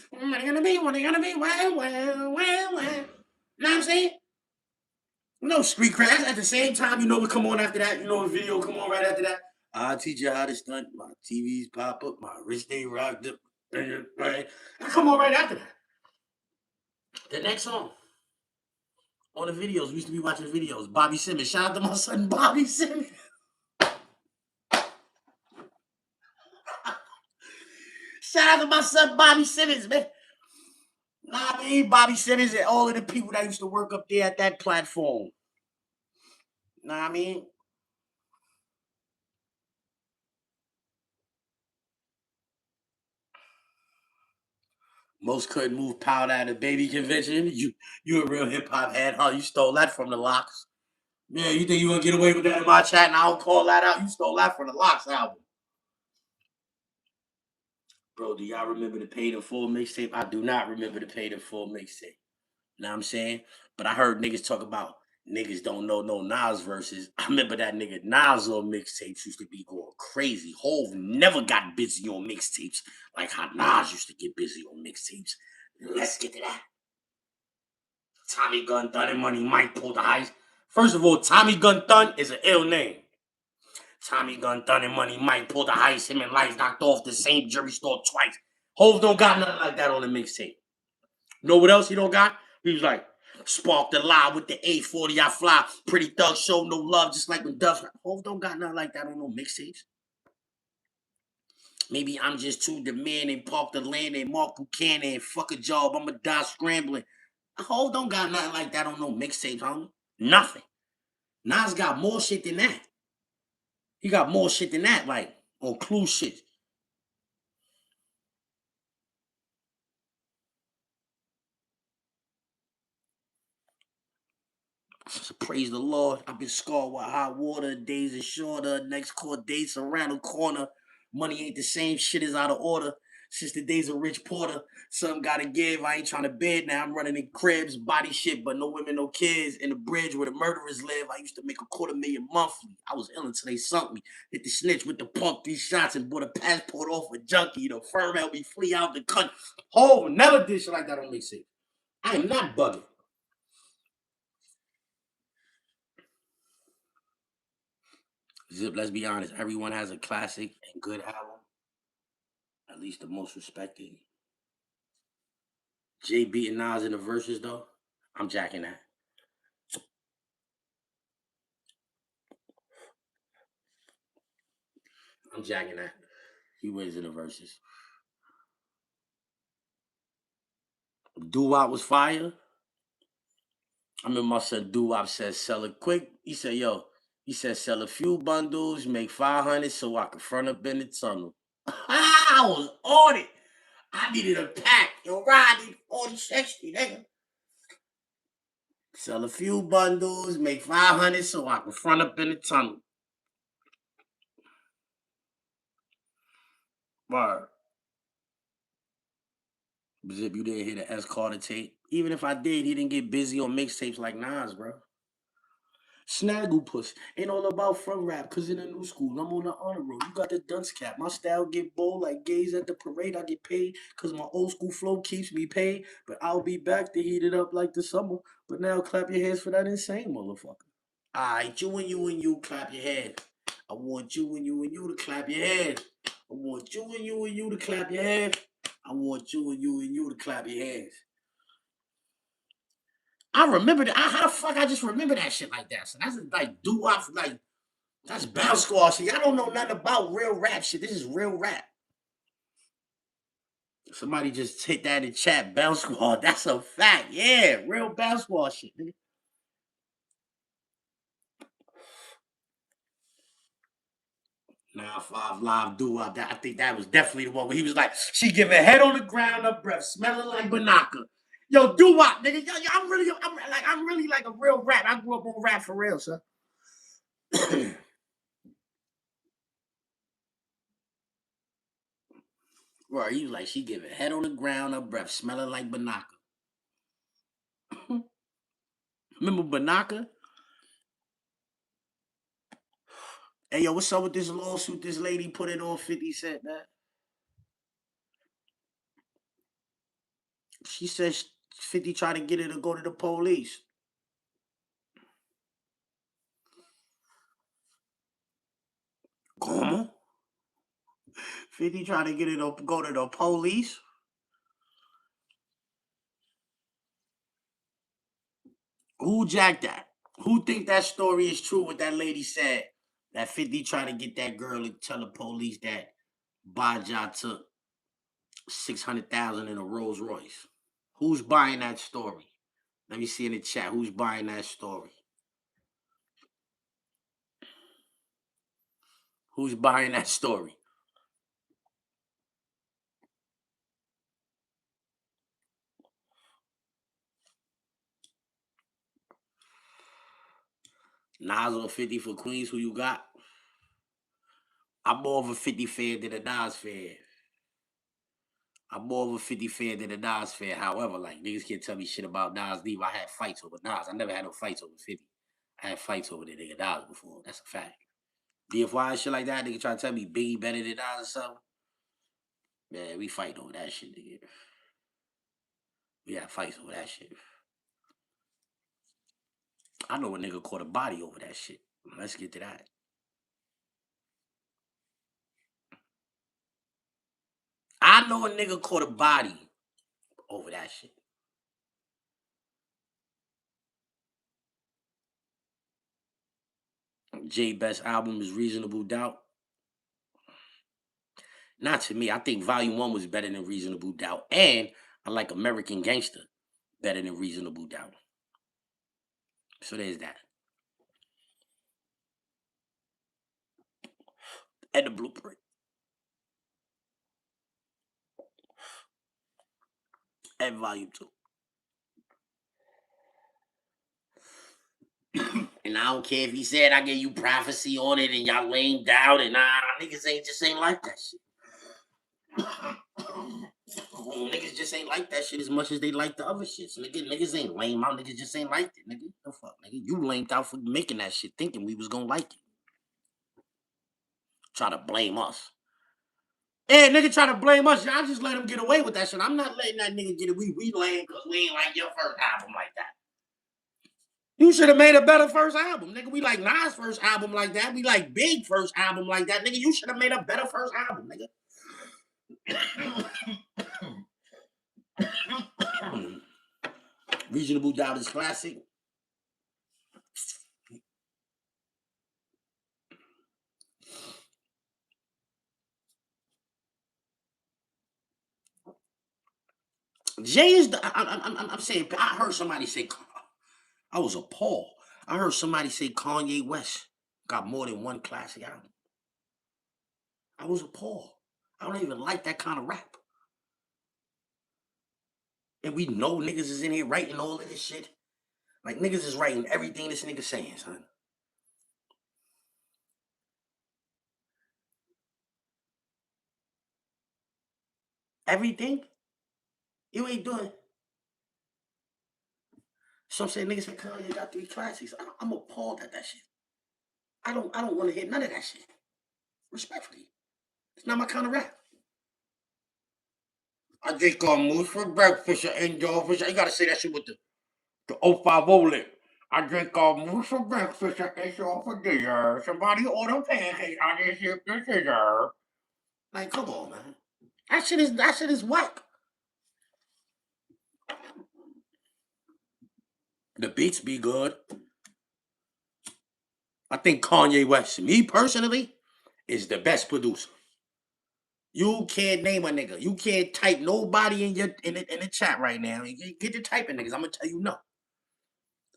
A: What are you gonna be? What are you gonna be? Well. You know what I'm saying? No street cred. At the same time, you know what come on after that? You know what video come on right after that? I'll teach you how to stunt. My TVs pop up. My wrist ain't rocked up. Right? Come on right after that. The next song. On the videos. We used to be watching videos. Bobby Simmons. Shout out to my son, Bobby Simmons. Shout out to my son, Bobby Simmons, man. Nah, I mean, Bobby Simmons and all of the people that used to work up there at that platform. Nah, I mean, most couldn't move power at a baby convention. You a real hip hop head, huh? You stole that from the Locks. Yeah, you think you gonna get away with that in my chat and I don't call that out? You stole that from the Locks album. Bro, do y'all remember the Paid in Full mixtape? I do not remember the Paid in Full mixtape. Know what I'm saying? But I heard niggas talk about niggas don't know no Nas verses. I remember that nigga Nas on mixtapes used to be going crazy. Hove never got busy on mixtapes like how Nas used to get busy on mixtapes. Let's get to that. Tommy Gun Thun and Money Mike pulled the heist. First of all, Tommy Gun Thun is an ill name. Tommy Gun Thun and Money Mike pulled the heist. Him and Lights knocked off the same jury store twice. Hove don't got nothing like that on the mixtape. Know what else he don't got? He was like, spark the lie with the 840 I fly. Pretty thug show no love, just like when Duff. Hove don't got nothing like that on no mixtapes. Maybe I'm just too demanding, park the land and Mark Buchanan, fuck a job, I'ma die scrambling. Hove don't got nothing like that on no mixtapes, homie. Nothing. Nas got more shit than that. He got more shit than that, like on Clue shit. Praise the Lord. I've been scarred with hot water. Days are shorter. Next court dates around the corner. Money ain't the same. Shit is out of order. Since the days of Rich Porter, something gotta give. I ain't trying to bed now. I'm running in cribs, body shit, but no women, no kids. In the bridge where the murderers live, I used to make $250,000 monthly. I was ill until they sunk me. Hit the snitch with the pump, 3 shots, and bought a passport off a junkie. The firm helped me flee out the country. Oh, never did shit like that on MIXTAPE. I am not bugging. Zip, let's be honest. Everyone has a classic and good album. At least the most respected. Jay beating Nas in the verses, though. I'm jacking that. I'm jacking that. He wins in the verses. Doo-Wop was fire. I remember my son Doo-Wop said, sell it quick. He said, he said, sell a few bundles, make 500 so I can front up in the tunnel. I was on it. I needed a pack. Yo, Rod, I need 40, 60, nigga. Sell a few bundles, make 500 so I can front up in the tunnel. Word. Zip, you didn't hear the S Carter tape. Even if I did, he didn't get busy on mixtapes like Nas, bro. Snaggle puss. Ain't all about front rap, cause in the new school, I'm on the honor roll. You got the dunce cap. My style get bold like gays at the parade. I get paid, cause my old school flow keeps me paid. But I'll be back to heat it up like the summer. But now clap your hands for that insane motherfucker. Alright, you clap your hands. I want you to clap your hands. I want you to clap your hands. I want you to clap your hands. I remember that. How the fuck I just remember that shit like that? So that's like doo-wop, like that's bounce squad shit. I don't know nothing about real rap shit. This is real rap. Somebody just hit that in chat. Bounce squad. That's a fact. Yeah, real bounce squad shit, nigga. Nah, 5 Live doo-wop. I think that was definitely the one where he was like, she giving head on the ground, her breath smelling like banaka. Yo, doo-wop, nigga. Yo, I'm really like a real rap. I grew up on rap for real, son. Right, he was like, she giving head on the ground, her breath smelling like banaka. Remember banaka? Hey, yo, what's up with this lawsuit? This lady put it on 50 Cent, man. She says 50 tried to get her to go to the police. Como? 50 tried to get her to go to the police? Who jacked that? Who think that story is true, what that lady said? That 50 tried to get that girl to tell the police that Baja took 600,000 in a Rolls Royce. Who's buying that story? Let me see in the chat. Who's buying that story? Who's buying that story? Nas or 50 for Queens, who you got? I'm more of a 50 fan than a Nas fan. I'm more of a 50 fan than a Nas fan. However, like niggas can't tell me shit about Nas. Leave. I had fights over Nas. I never had no fights over 50. I had fights over the nigga Nas before. That's a fact. DFY and shit like that, nigga try to tell me Biggie better than Nas or something. Man, we fight over that shit, nigga. We had fights over that shit. I know a nigga caught a body over that shit. Let's get to that. I know a nigga caught a body over that shit. Jay best album is Reasonable Doubt. Not to me. I think Volume 1 was better than Reasonable Doubt. And I like American Gangster better than Reasonable Doubt. So there's that. And the Blueprint. And Volume 2. And I don't care if he said I gave you prophecy on it and y'all laying down and niggas ain't like that shit. Niggas just ain't like that shit as much as they like the other shits. Niggas ain't lame out. Niggas just ain't like it, nigga. The fuck, nigga. You lamed out for making that shit, thinking we was gonna like it. Try to blame us. Hey, nigga try to blame us. Y'all just let him get away with that shit. I'm not letting that nigga get it. We lame because we ain't like your first album like that. You should have made a better first album, nigga. We like Nas' first album like that. We like Big first album like that, nigga. You should have made a better first album, nigga. Reasonable Doubt is classic. Jay is the. I'm saying. I heard somebody say. I was appalled. I heard somebody say Kanye West got more than one classic album. I was appalled. I don't even like that kind of rap. And we know niggas is in here writing all of this shit. Like niggas is writing everything this nigga saying, son. Everything? You ain't doing. So I'm saying niggas say Kanye got 3 classics. I'm appalled at that shit. I don't want to hear none of that shit. Respectfully. It's not my kind of rap. I drink moose for breakfast and enjoy fish. You gotta say that shit with the 050 lip. I drink moose for breakfast and enjoy for dinner. Somebody order pancakes. I just sip the scissor. Like, come on, man. That shit is whack. The beats be good. I think Kanye West, me personally, is the best producer. You can't name a nigga. You can't type nobody in the chat right now. Get to typing niggas. I'm gonna tell you no.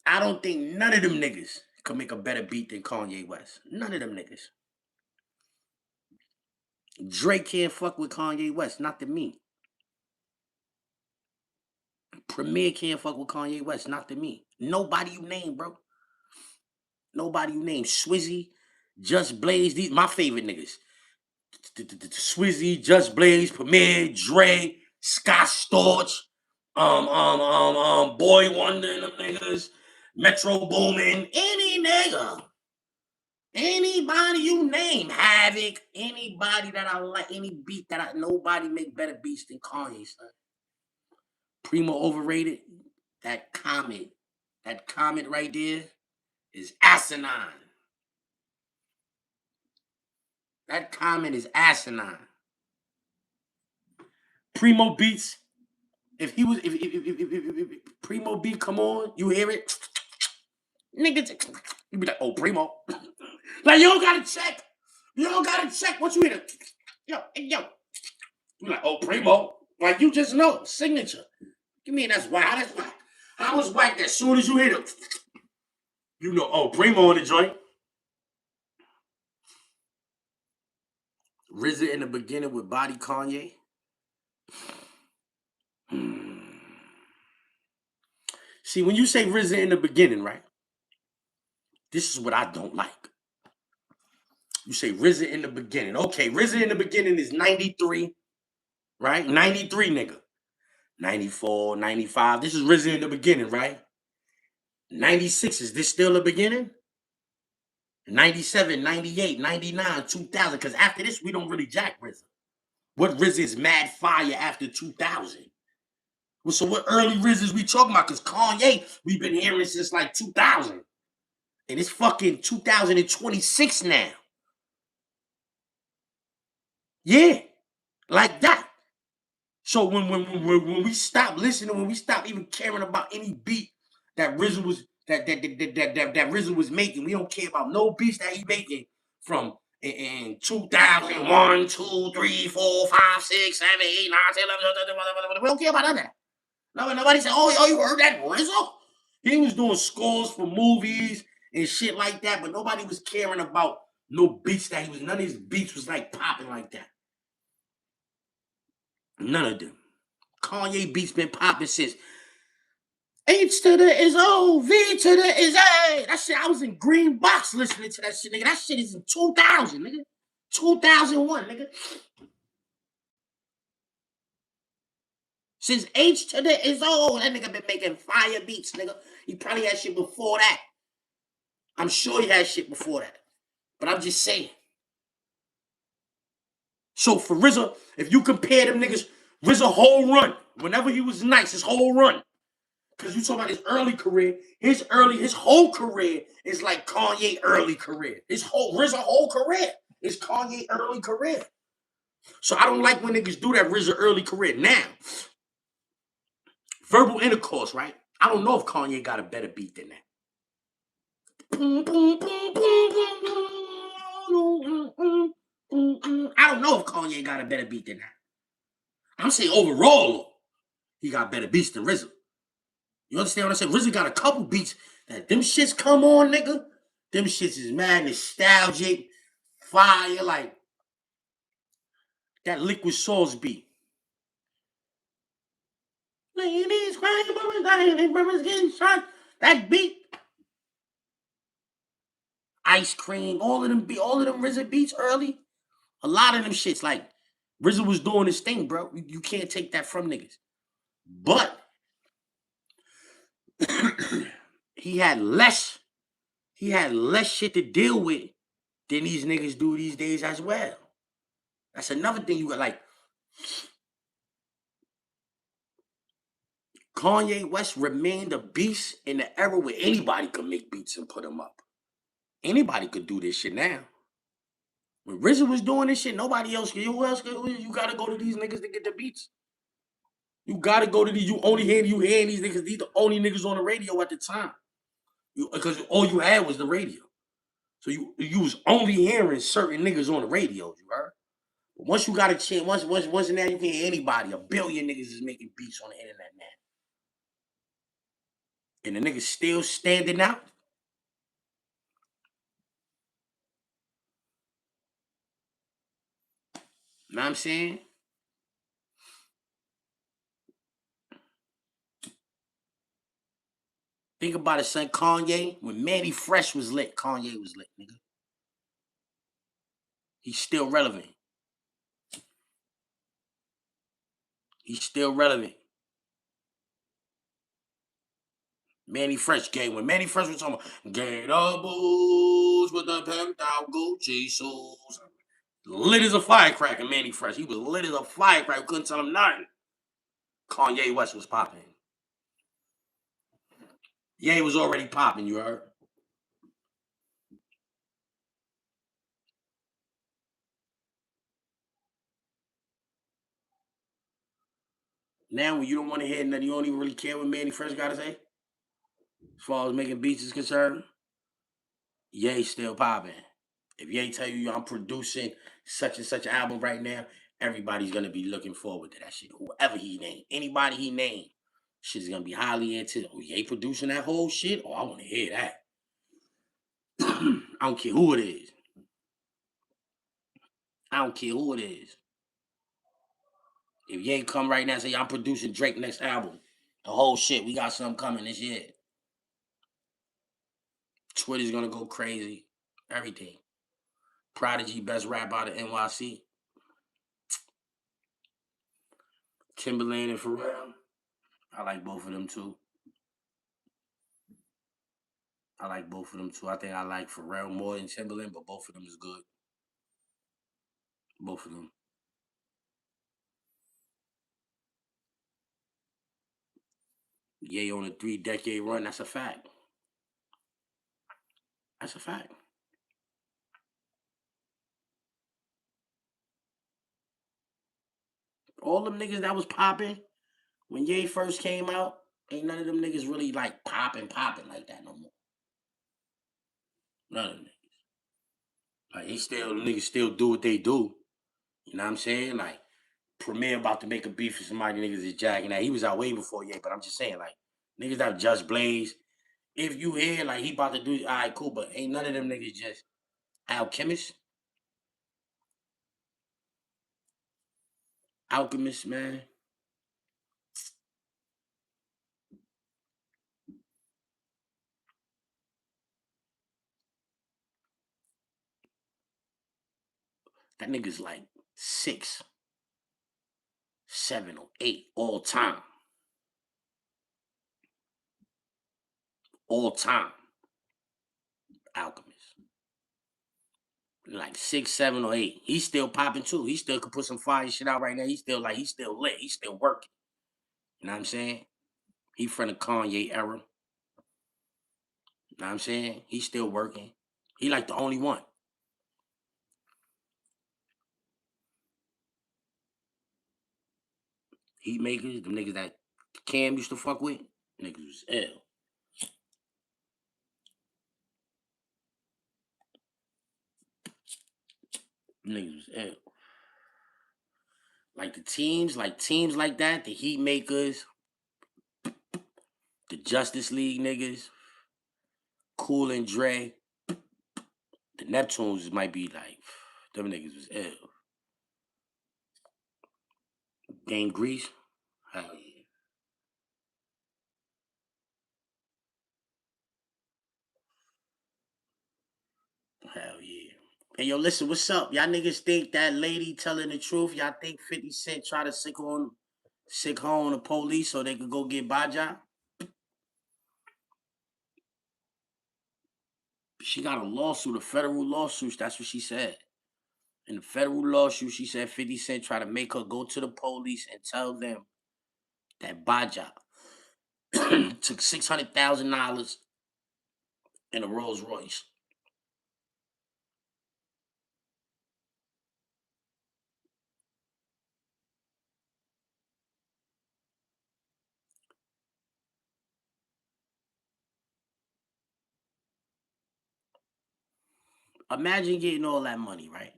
A: I don't think none of them niggas can make a better beat than Kanye West. None of them niggas. Drake can't fuck with Kanye West, not to me. Premier can't fuck with Kanye West, not to me. Nobody you name, bro. Nobody you name. Swizzy, Just Blaze, these my favorite niggas. Swizzy, Just Blaze, Premier, Dre, Scott Storch, Boy Wonder and them niggas, Metro Boomin, any nigga. Anybody you name, Havoc, anybody that I like, any beat that nobody make better beats than Kanye, son. Primo overrated. That comment right there is asinine. That comment is asinine. Primo beats. If Primo beat come on, you hear it, nigga, you be like, oh Primo, like you don't gotta check. You don't gotta check what you hear. Yo, you be like, oh Primo, like you just know signature. You mean that's why? That's why. I was whacked as soon as you hit him. You know, oh, Primo in the joint. RZA in the beginning with Body Kanye. See, when you say RZA in the beginning, right? This is what I don't like. You say RZA in the beginning. Okay, RZA in the beginning is 93, right? 93, nigga. 94, 95. This is RZA in the beginning, right? 96, is this still the beginning? 97, 98, 99, 2000. Because after this, we don't really jack RZA. What RZA is mad fire after 2000? Well, so what early RZAs we talking about? Because Kanye, we've been hearing since like 2000. And it's fucking 2026 now. Yeah, like that. So when we stop listening, when we stop even caring about any beat that RZA was that RZA was making, we don't care about no beats that he making from in 2001, 2, 3, 4, 5, 6, 7, 8, 9, 10, 11, we don't care about none of that. Nobody said, oh, you heard that RZA? He was doing scores for movies and shit like that, but nobody was caring about no beats that he was. None of his beats was like popping like that. None of them. Kanye beats been popping since. H to the is O, V to the is A. That shit, I was in Green Box listening to that shit, nigga. That shit is in 2000, nigga. 2001, nigga. Since H to the is O, that nigga been making fire beats, nigga. He probably had shit before that. I'm sure he had shit before that. But I'm just saying. So for RZA, if you compare them niggas, RZA whole run, whenever he was nice, his whole run. Because you talking about his early career, his whole career is like Kanye early career. RZA whole career is Kanye early career. So I don't like when niggas do that RZA early career. Now, verbal intercourse, right? I don't know if Kanye got a better beat than that. I don't know if Kanye got a better beat than that. I'm saying overall, he got better beats than RZA. You understand what I said? RZA got a couple beats that them shits come on, nigga. Them shits is mad nostalgic, fire, like that Liquid Sauce beat. Ladies crying, brothers dying, brothers getting shot. That beat, Ice Cream, all of them RZA beats early. A lot of them shits, like RZA was doing his thing, bro. You can't take that from niggas. But he had less shit to deal with than these niggas do these days as well. That's another thing you got, like Kanye West remained a beast in the era where anybody could make beats and put them up. Anybody could do this shit now. When RZA was doing this shit, nobody else could. Who else could? You gotta go to these niggas to get the beats. You gotta go to these. You hearing these niggas. These the only niggas on the radio at the time. Because all you had was the radio. So you was only hearing certain niggas on the radio. You heard? But once you got a chance, once now you can hear anybody. A billion niggas is making beats on the internet now. And the niggas still standing out. You know what I'm saying? Think about it, son. Kanye, when Manny Fresh was lit, Kanye was lit, nigga. He's still relevant. He's still relevant. Manny Fresh game. When Manny Fresh was talking about Gator boots with the pimped out Gucci shoes. Lit as a firecracker, Manny Fresh. He was lit as a firecracker. Couldn't tell him nothing. Kanye West was popping. Ye was already popping, you heard? Now when you don't want to hear nothing, you don't even really care what Manny Fresh got to say? As far as making beats is concerned, Ye still popping. If Ye tell you I'm producing such and such album right now, everybody's gonna be looking forward to that shit. Whoever he named, anybody he named, shit's gonna be highly anticipated. Oh, Ye producing that whole shit? Oh, I want to hear that. I don't care who it is. I don't care who it is. If Ye come right now and say I'm producing Drake next album, the whole shit, we got something coming this year. Twitter's gonna go crazy. Everything. Prodigy, best rap out of NYC. Timberland and Pharrell. I like both of them too. I like both of them too. I think I like Pharrell more than Timberland, but both of them is good. Both of them. Ye on a 3-decade run. That's a fact. That's a fact. All them niggas that was popping when Ye first came out, ain't none of them niggas really like popping like that no more. None of them. Like niggas still do what they do. You know what I'm saying? Like Premier about to make a beef for somebody niggas is jacking that. He was out way before Ye, but I'm just saying, like, niggas that Just Blaze. If you hear like he about to do, all right, cool, but ain't none of them niggas just alchemists. Alchemist, man. That nigga's like 6, 7, or 8 all time. All time. Alchemist. Like 6, 7, or 8. He's still popping too. He still could put some fire shit out right now. He's still lit. He's still working. You know what I'm saying? He from the Kanye era. You know what I'm saying? He's still working. He like the only one. Heat makers, the niggas that Cam used to fuck with, niggas was ill. Niggas was ill. Like teams like that, the Heat makers, the Justice League niggas, Cool and Dre, the Neptunes might be like, them niggas was ill. Game Grease, hell yeah. Hell yeah. Hey yo, listen, what's up? Y'all niggas think that lady telling the truth? Y'all think 50 Cent try to sick home the police so they could go get Baja? She got a lawsuit, a federal lawsuit. That's what she said. In the federal lawsuit, she said 50 Cent tried to make her go to the police and tell them that Baja took $600,000 in a Rolls Royce. Imagine getting all that money, right?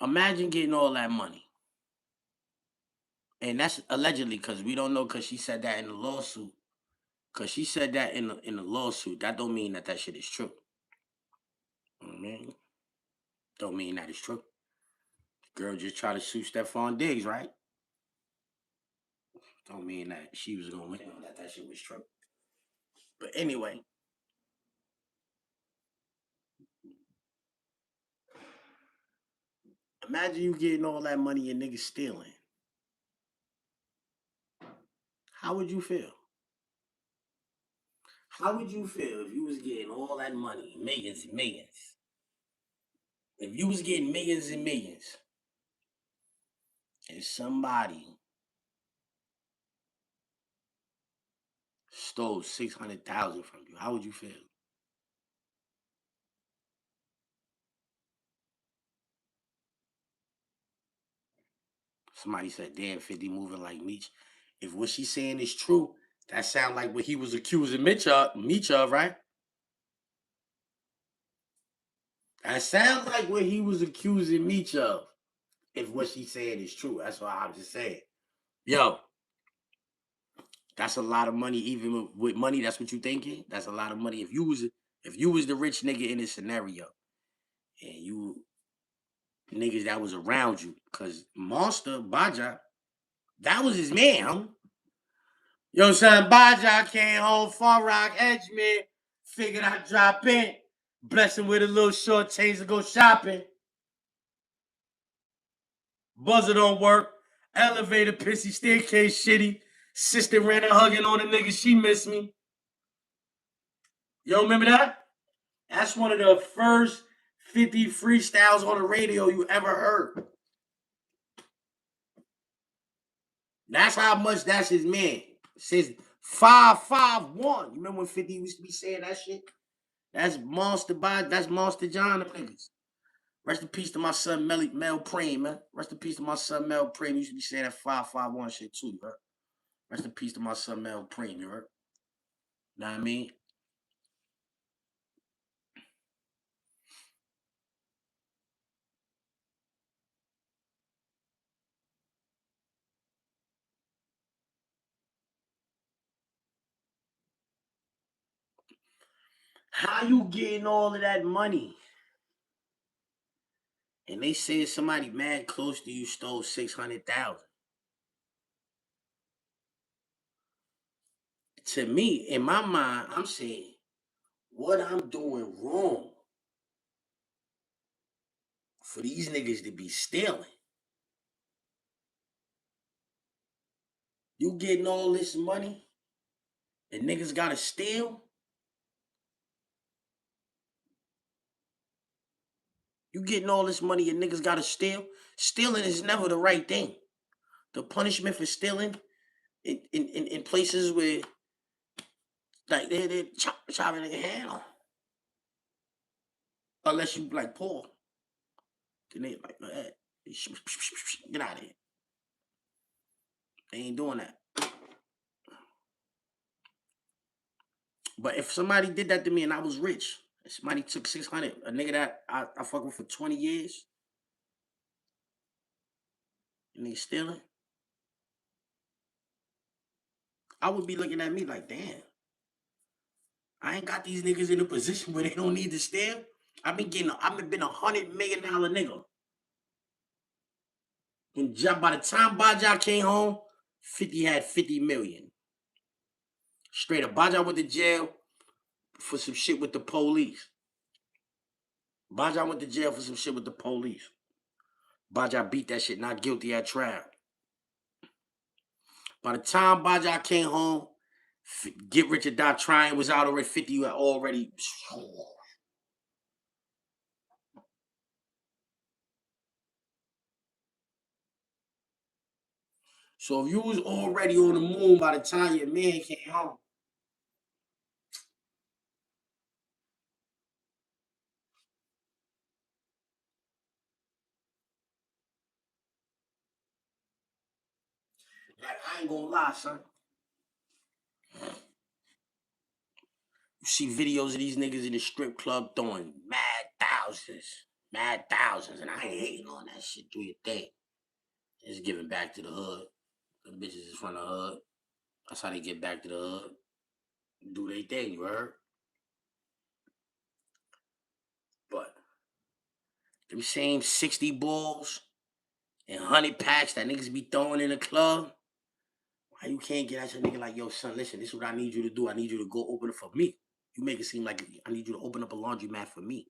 A: Imagine getting all that money. And that's allegedly because we don't know because she said that in the lawsuit. Because she said that in the lawsuit. That don't mean that shit is true. You know what I mean? Don't mean that it's true. Girl just tried to sue Stephon Diggs, right? Don't mean that she was going to win or that shit was true. But anyway, imagine you getting all that money and niggas stealing. How would you feel? How would you feel if you was getting all that money, millions and millions? If you was getting millions and millions, and somebody stole 600,000 from you, how would you feel? Somebody said, "Damn, 50 moving like Meech." If what she's saying is true, that sounds like what he was accusing Meech of, right? That sounds like what he was accusing Meech of. If what she's saying is true, that's what I'm just saying. Yo, that's a lot of money, even with money. That's what you thinking. That's a lot of money. If you was the rich nigga in this scenario, and you niggas that was around you, cause Monster Baja, that was his man. Huh? Yo, son, Baja came home, Far Rock, Edgemere, figured I'd drop in, bless him with a little short change to go shopping. Buzzer don't work, elevator pissy, staircase shitty. Sister ran and hugging on a nigga, she missed me. Yo, remember that? That's one of the first 50 freestyles on the radio you ever heard. That's how much that's his man. Says 551. You remember when 50 used to be saying that shit? That's that's Monster John the niggas. Rest in peace to my son Mel Preem, man. Rest in peace to my son Mel Preem. He used to be saying that 551 shit too, bro. Rest in peace to my son Mel Preem, you heard? Know what I mean? How you getting all of that money? And they said somebody mad close to you stole 600,000. To me, in my mind, I'm saying, what I'm doing wrong for these niggas to be stealing. You getting all this money and niggas gotta steal? You getting all this money and niggas gotta steal? Stealing is never the right thing. The punishment for stealing in places where like they chopping their hand off. Unless you like poor. Then they like get out of here. They ain't doing that. But if somebody did that to me and I was rich, if somebody took 600, a nigga that I fuck with for 20 years, and they stealing, I would be looking at me like, damn, I ain't got these niggas in a position where they don't need to steal. I've been $100 million nigga. And by the time Baja came home, 50 had 50 million. Straight up. Baja went to jail for some shit with the police. Baja went to jail for some shit with the police. Baja beat that shit, not guilty at trial. By the time Baja came home, Get Rich or Die Trying was out already. 50 already. So if you was already on the moon by the time your man came home, like I ain't gonna lie, son. You see videos of these niggas in the strip club throwing mad thousands, and I ain't hating on that shit. Do your thing. It's giving back to the hood. The bitches is from the hood. That's how they get back to the hood. Do they thing, you heard? But them same 60 balls and 100 packs that niggas be throwing in the club, why you can't get at your nigga like, yo, son, listen, this is what I need you to do. I need you to go open it for me. You make it seem like I need you to open up a laundromat for me.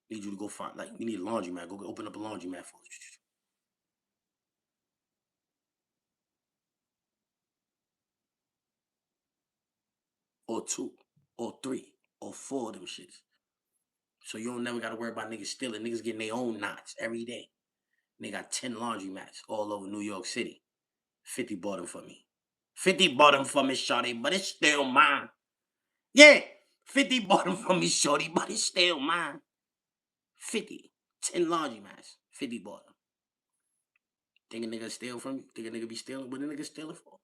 A: Need you to go find, like, we need a laundromat. Go open up a laundromat for us. Or two, or three, or four of them shits. So you don't never got to worry about niggas stealing. Niggas getting their own knots every day. And they got 10 laundromats all over New York City. 50 bought them for me. 50 bought them for me, shorty, but it's still mine. Yeah, 50 bought them for me, shorty, but it's still mine. 50. 10 laundromats. 50 bought them. Think a nigga steal from you? Think a nigga be stealing? What a nigga stealing for?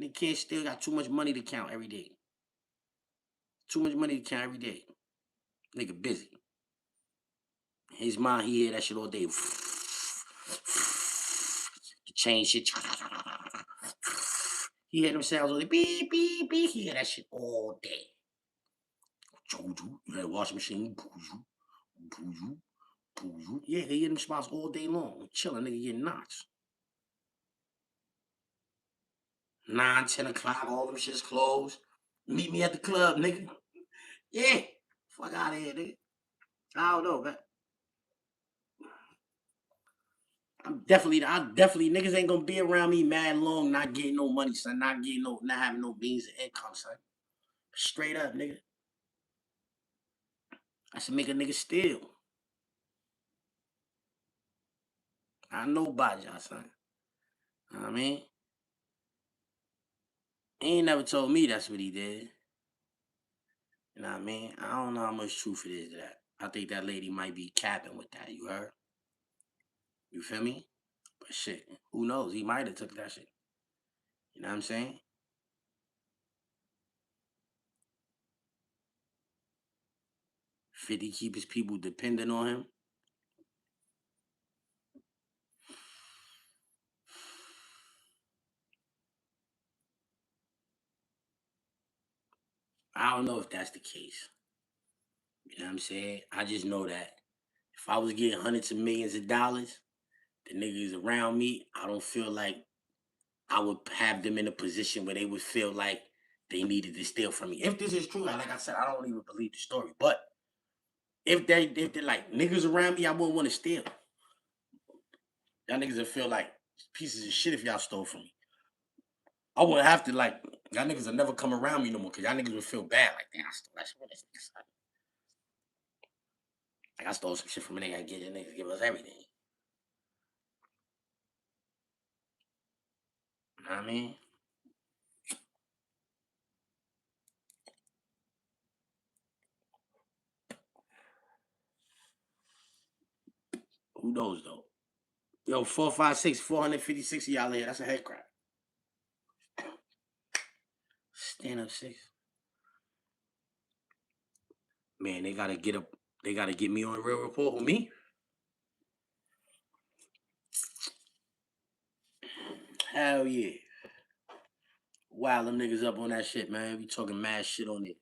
A: Nigga can't steal, got too much money to count every day. Too much money to count every day. Nigga busy. His mind, he hear that shit all day. The chain shit. He hear them sounds all day. Beep, beep, beep. He hear that shit all day. You hear the washing machine. Yeah, he hear them spots all day long. Chilling, nigga getting knots. 9, 10 o'clock, all them shit's closed. Meet me at the club, nigga. Yeah. Fuck out of here, nigga. I don't know, man. I definitely, niggas ain't gonna be around me mad long, not getting no money, son. Not having no means of income, son. Straight up, nigga. I should make a nigga steal. I know Baja, son. You know what I mean? He ain't never told me that's what he did. You know what I mean? I don't know how much truth it is to that. I think that lady might be capping with that, you heard? You feel me? But shit, who knows? He might have took that shit. You know what I'm saying? 50 keep his people dependent on him. I don't know if that's the case. You know what I'm saying? I just know that if I was getting hundreds of millions of dollars, the niggas around me, I don't feel like I would have them in a position where they would feel like they needed to steal from me. If this is true, like I said, I don't even believe the story. But if they're like niggas around me, I wouldn't want to steal. Y'all niggas would feel like pieces of shit if y'all stole from me. I wouldn't have to like y'all niggas would never come around me no more because y'all niggas would feel bad. Like, damn, I stole that shit. What is this? Like I stole some shit from a nigga. I get it, niggas give us everything. You know what I mean? Who knows though? Yo, 456, 456 of y'all in here. That's a head crack. Stand up 6. Man, they gotta get up. They gotta get me on the real report with me. Hell yeah. Wow, them niggas up on that shit, man. We talking mad shit on it.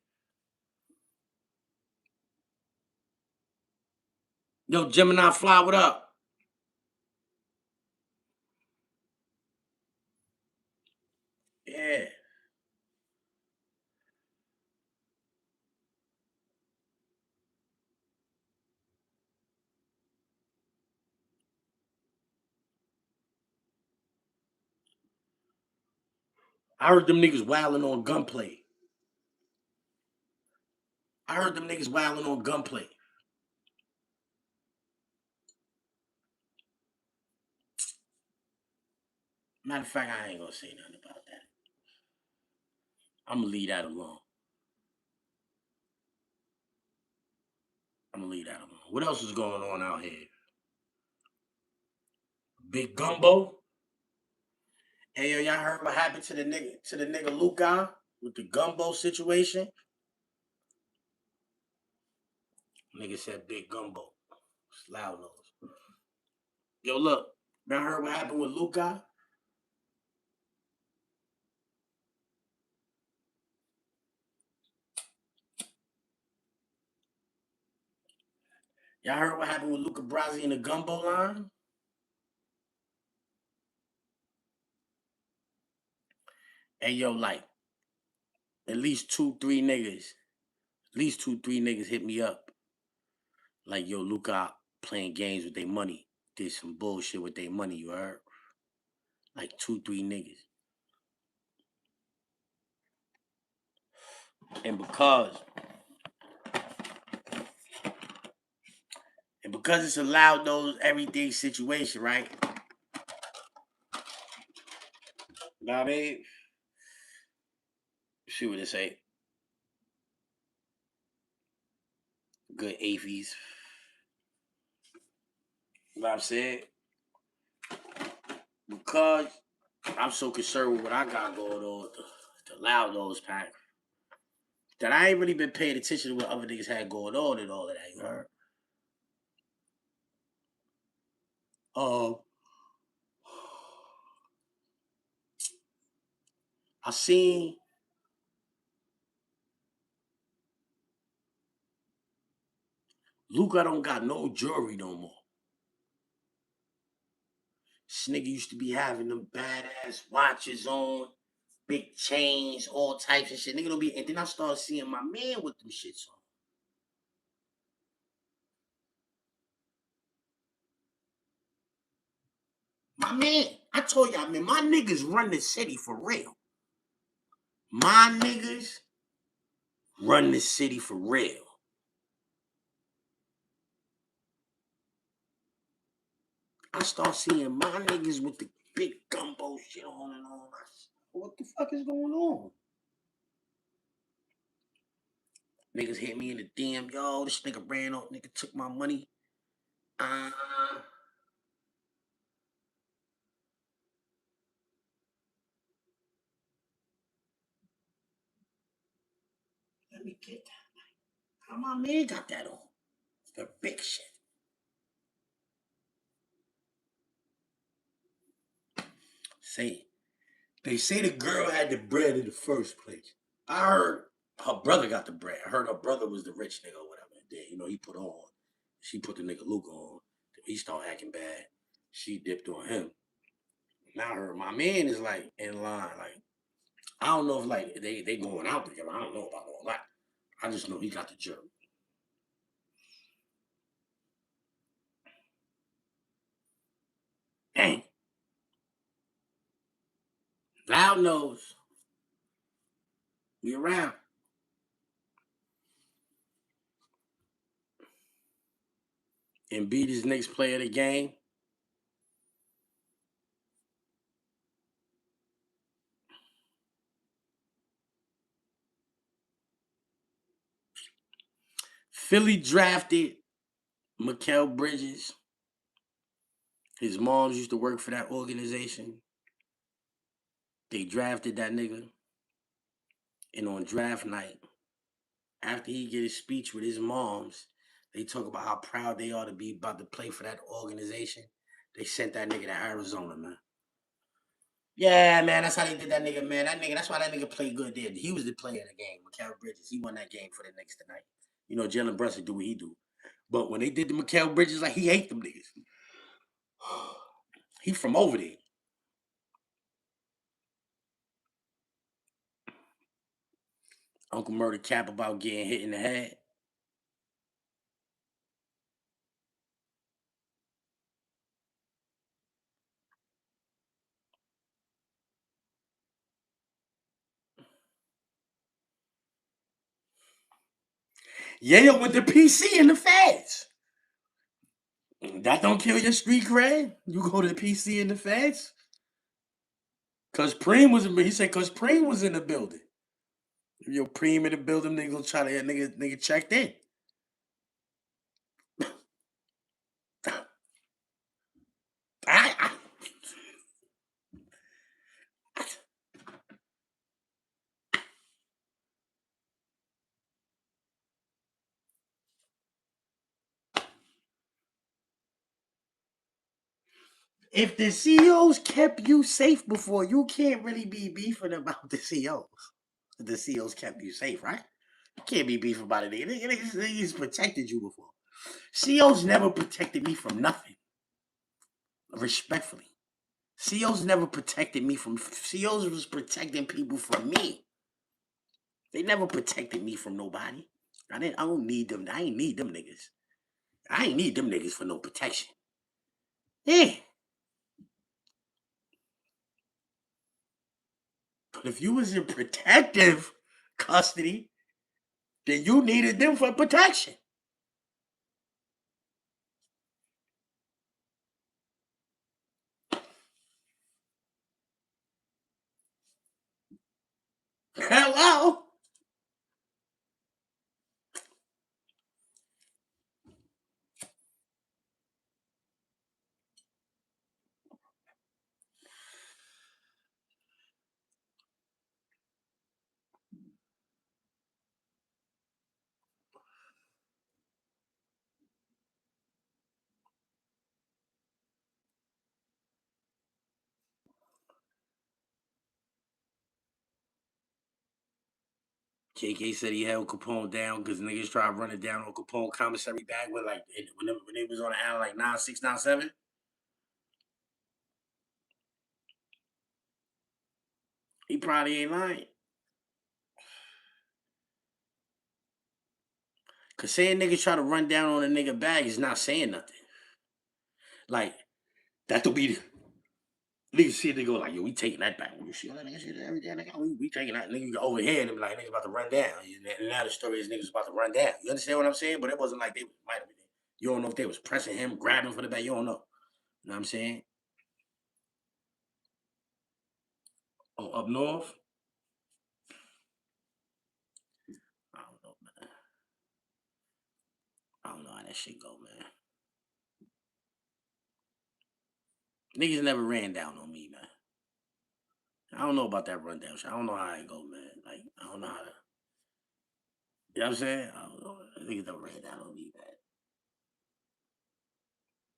A: Yo, Gemini Fly, what up? Yeah. I heard them niggas wilding on gunplay. I heard them niggas wilding on gunplay. Matter of fact, I ain't gonna say nothing about that. I'm gonna leave that alone. I'm gonna leave that alone. What else is going on out here? Big Gumbo. Hey yo, y'all heard what happened to the nigga Luca with the Gumbo situation? Nigga said Big Gumbo. It's loud nose. Yo, look, y'all heard what happened with Luca? Y'all heard what happened with Luca Brasi in the Gumbo line? Hey yo, like at least 2, 3 niggas hit me up. Like, yo, Luca playing games with their money. Did some bullshit with their money, you heard? Like 2, 3 niggas. And because it's a loud nose everyday situation, right? You know what I mean? See what they say. Good AVs. You know what I'm saying? Because I'm so concerned with what I got going on with the loud nose pack that I ain't really been paying attention to what other niggas had going on and all of that, you heard? Um, I seen Luca don't got no jewelry no more. This nigga used to be having them badass watches on, big chains, all types of shit. Nigga don't be, and then I started seeing my man with them shits on. My man, I told y'all, man, my niggas run the city for real. My niggas run the city for real. I start seeing my niggas with the big Gumbo shit on and all. What the fuck is going on? Niggas hit me in the DM, yo, this nigga ran off, nigga took my money. Uh, let me get that. How my man got that on? The big shit. They say the girl had the bread in the first place. I heard her brother got the bread. I heard her brother was the rich nigga or whatever. And then, he put on. She put the nigga Luke on. He started acting bad. She dipped on him. Now her, my man is like in line, like I don't know if like they going out together. I don't know about all that. I just know he got the jerk. Dang. Loud nose. We around. And beat his next player of the game. Philly drafted Mikal Bridges. His moms used to work for that organization. They drafted that nigga. And on draft night, after he get his speech with his moms, they talk about how proud they are to be about to play for that organization. They sent that nigga to Arizona, man. Yeah, man, that's how they did that nigga, man. That nigga, that's why that nigga played good there. He was the player of the game, Mikal Bridges. He won that game for the Knicks tonight. You know, Jalen Brunson do what he do. But when they did the Mikal Bridges, like, he hate them niggas. He from over there. Uncle Murder cap about getting hit in the head. Yeah, with the PC and the feds. That don't kill your street cred. You go to the PC and the feds. Cause Preem was he said cause Preem was in the building. If your Preem in the building, nigga gonna try to get nigga checked in. I, if the CEOs kept you safe before, you can't really be beefing about the CEOs. The CEOs kept you safe, right? You can't be beefing about it. Niggas protected you before. CEOs never protected me from nothing. Respectfully. CEOs never protected me from CEOs was protecting people from me. They never protected me from nobody. I don't need them. I ain't need them niggas. I ain't need them niggas for no protection. Yeah. But if you was in protective custody, then you needed them for protection. Hello? KK said he held Capone down because niggas tried running down on Capone commissary bag when like when they was on the island like 9-6, 9-7. He probably ain't lying. Cause saying niggas try to run down on a nigga bag is not saying nothing. Like that'll be the niggas see it, they go like, yo, we taking that back. We see all that nigga shit every day, nigga. We taking that nigga go over here and be like, niggas about to run down. And now the story is niggas about to run down. You understand what I'm saying? But it wasn't like they might have been. You don't know if they was pressing him, grabbing for the back. You don't know. You know what I'm saying? Oh, up north? I don't know, man. I don't know how that shit go, man. Niggas never ran down on me, man. I don't know about that rundown shit. I don't know how it go, man. Like, I don't know how to. You know what I'm saying? I don't know. Niggas never ran down on me, man.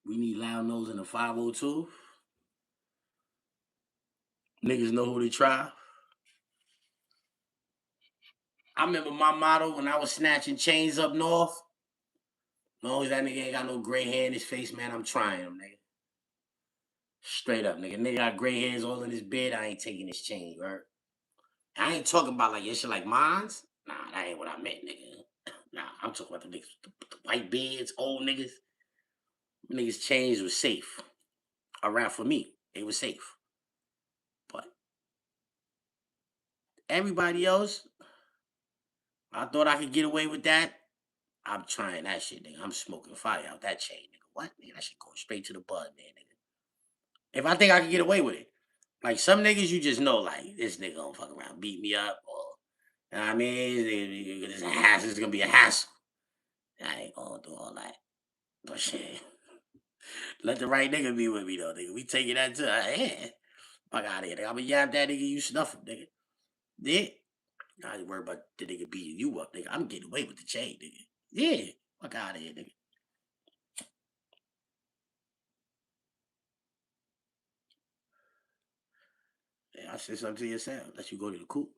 A: We need loud nose in the 502. Niggas know who to try. I remember my motto when I was snatching chains up north. As long as that nigga ain't got no gray hair in his face, man, I'm trying him, nigga. Straight up, nigga. Nigga got gray hairs all in his beard. I ain't taking his chain, right? I ain't talking about like your shit like mines. Nah, that ain't what I meant, nigga. Nah, I'm talking about the niggas, the white beards, old niggas. Niggas chains was safe. Around for me, they was safe. But everybody else, I thought I could get away with that. I'm trying that shit, nigga. I'm smoking fire out that chain, nigga. What? Nigga, that shit going straight to the bud, man, nigga. If I think I can get away with it. Like some niggas you just know, like, this nigga gonna fuck around, beat me up, or you know what I mean? It's a hassle, it's gonna be a hassle. I ain't gonna do all that. But shit. Let the right nigga be with me though, nigga. We taking that to yeah. Fuck out of here, nigga. I'ma yap that nigga, you snuff him, nigga. Yeah. I ain't worried about the nigga beating you up, nigga. I'm getting away with the chain, nigga. Yeah. Fuck out of here, nigga. Yeah, I said something to yourself. Let you go to the coop.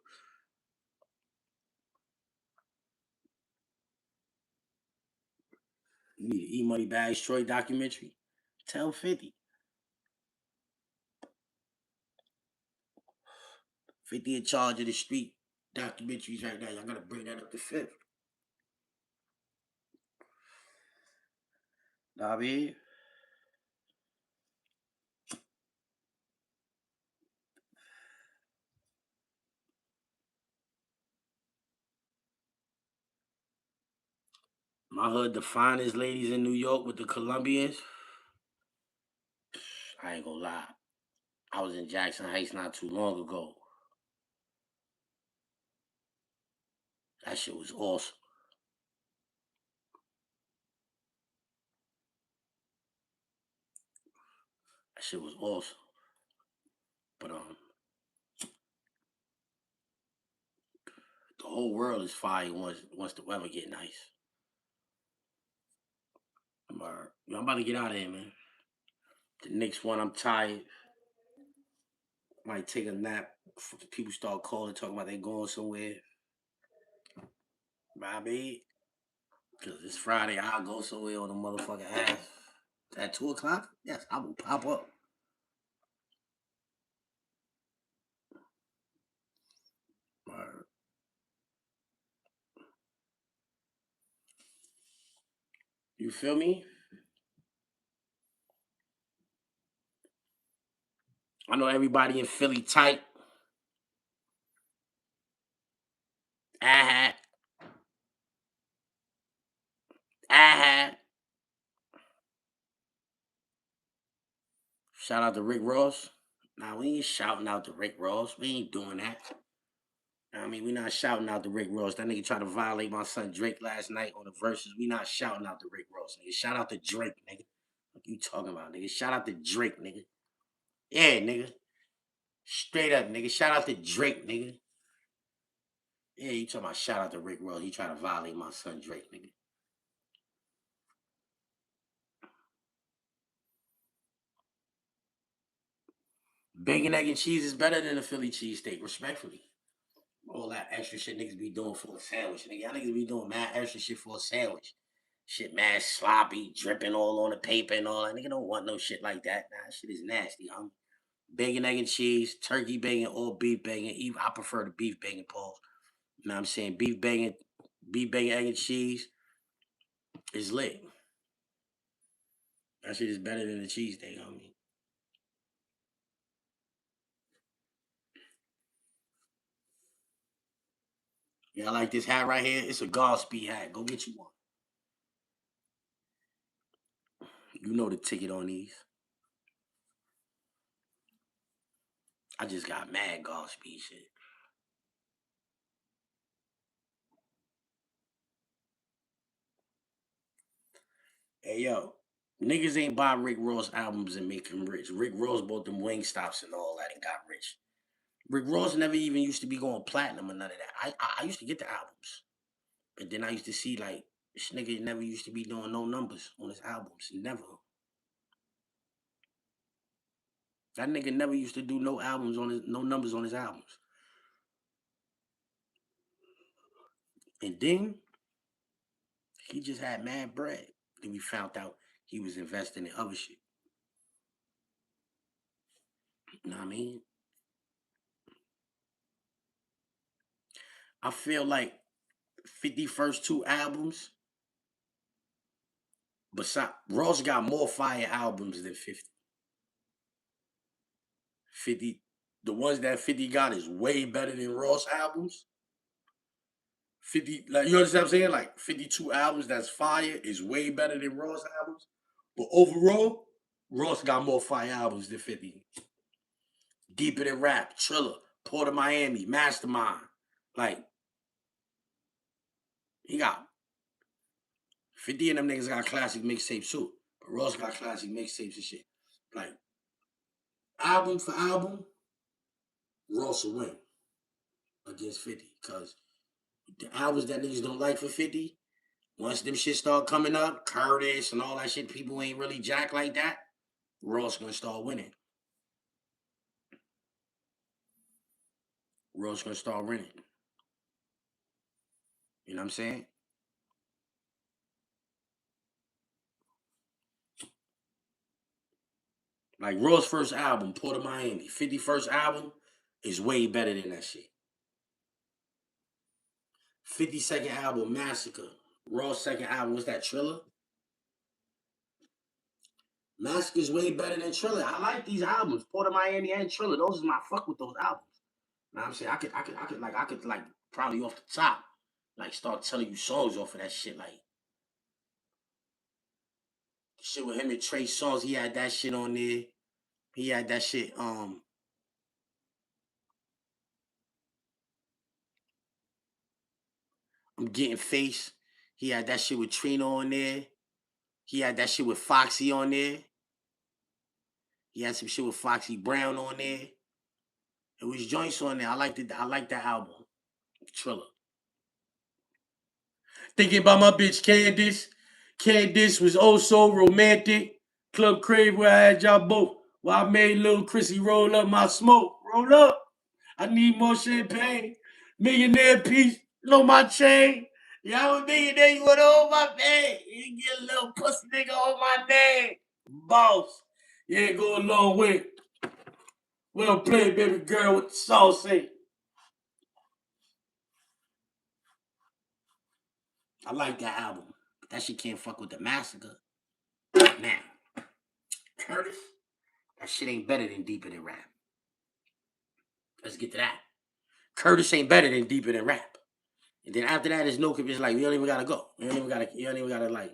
A: You need an E-Money Bags Troy documentary? Tell 50. 50 in charge of the street documentaries right now. Y'all gotta bring that up to 5th. Know what I mean? My hood, the finest ladies in New York with the Colombians. I ain't gonna lie. I was in Jackson Heights not too long ago. That shit was awesome. That shit was awesome. But the whole world is fire once the weather get nice. I'm about to get out of here, man. The Knicks one, I'm tired. Might take a nap. People start calling, talking about they going somewhere. My bad. Because it's Friday, I'll go somewhere on the motherfucking ass. At 2 o'clock? Yes, I will pop up. Word. You feel me? I know everybody in Philly tight. I had. Shout out to Rick Ross. Nah, we ain't shouting out to Rick Ross. We ain't doing that. I mean, we not shouting out to Rick Ross. That nigga tried to violate my son Drake last night on the verses. We not shouting out to Rick Ross, nigga. Shout out to Drake, nigga. What you talking about, nigga? Shout out to Drake, nigga. Yeah, nigga. Straight up, nigga. Shout out to Drake, nigga. Yeah, you talking about shout out to Rick Ross. He tried to violate my son Drake, nigga. Bacon, egg, and cheese is better than a Philly cheesesteak, respectfully. All that extra shit niggas be doing for a sandwich. Nigga, y'all niggas be doing mad extra shit for a sandwich. Shit mad sloppy, dripping all on the paper and all that. Nigga don't want no shit like that. Nah, that shit is nasty, homie. Bacon, egg, and cheese, turkey bacon, or beef bacon. Even I prefer the beef bacon, Paul. You know what I'm saying? Beef bacon, egg, and cheese is lit. That shit is better than the cheesesteak, homie. Yeah, I like this hat right here. It's a Godspeed hat. Go get you one. You know the ticket on these. I just got mad Godspeed shit. Hey yo, niggas ain't buy Rick Ross albums and make him rich. Rick Ross bought them wing stops and all that and got rich. Rick Ross never even used to be going platinum or none of that. I used to get the albums, but then I used to see like this nigga never used to be doing no numbers on his albums. Never. That nigga never used to do no numbers on his albums. And then he just had mad bread. Then we found out he was investing in other shit. You know what I mean? I feel like 50 first two albums, besides Ross got more fire albums than 50. 50, the ones that 50 got is way better than Ross albums. 50, like you understand what I'm saying? Like 52 albums that's fire is way better than Ross albums. But overall, Ross got more fire albums than 50. Deeper Than Rap, Triller, Port of Miami, Mastermind. Like, he got 50 of them niggas got classic mixtapes too. But Ross got classic mixtapes and shit. Like, album for album, Ross will win against 50. Cause the albums that niggas don't like for 50, once them shit start coming up, Curtis and all that shit, people ain't really jack like that, Ross gonna start winning. Ross gonna start winning. You know what I'm saying? Like Ross' first album, Port of Miami, 50 first album is way better than that shit. 52nd album, Massacre. Ross' second album, what's that, Triller? Massacre's way better than Triller. I like these albums, Port of Miami and Triller. Those is my fuck with those albums. Know what I'm saying? I could like probably off the top, like start telling you songs off of that shit. Like shit with him and Trey Songz, he had that shit on there. He had that shit. I'm Getting Face. He had that shit with Trina on there. He had that shit with Foxy on there. He had some shit with Foxy Brown on there. It was joints on there. I liked it. I liked that album. Triller. Thinking about my bitch Candice. Candice was oh so romantic. Club Crave where I had y'all both. While I made Lil Chrissy roll up my smoke. Roll up. I need more champagne. Millionaire piece. Know my chain. Yeah, I'm a millionaire. You wanna hold my name? You get a little pussy nigga on my name. Boss. Yeah, go a long way. Well played, baby girl, with the sauce ain't. I like that album. But that shit can't fuck with the Massacre. Now, Curtis, that shit ain't better than Deeper Than Rap. Let's get to that. Curtis ain't better than Deeper Than Rap. And then after that, it's like, you don't even gotta go. You don't even gotta like,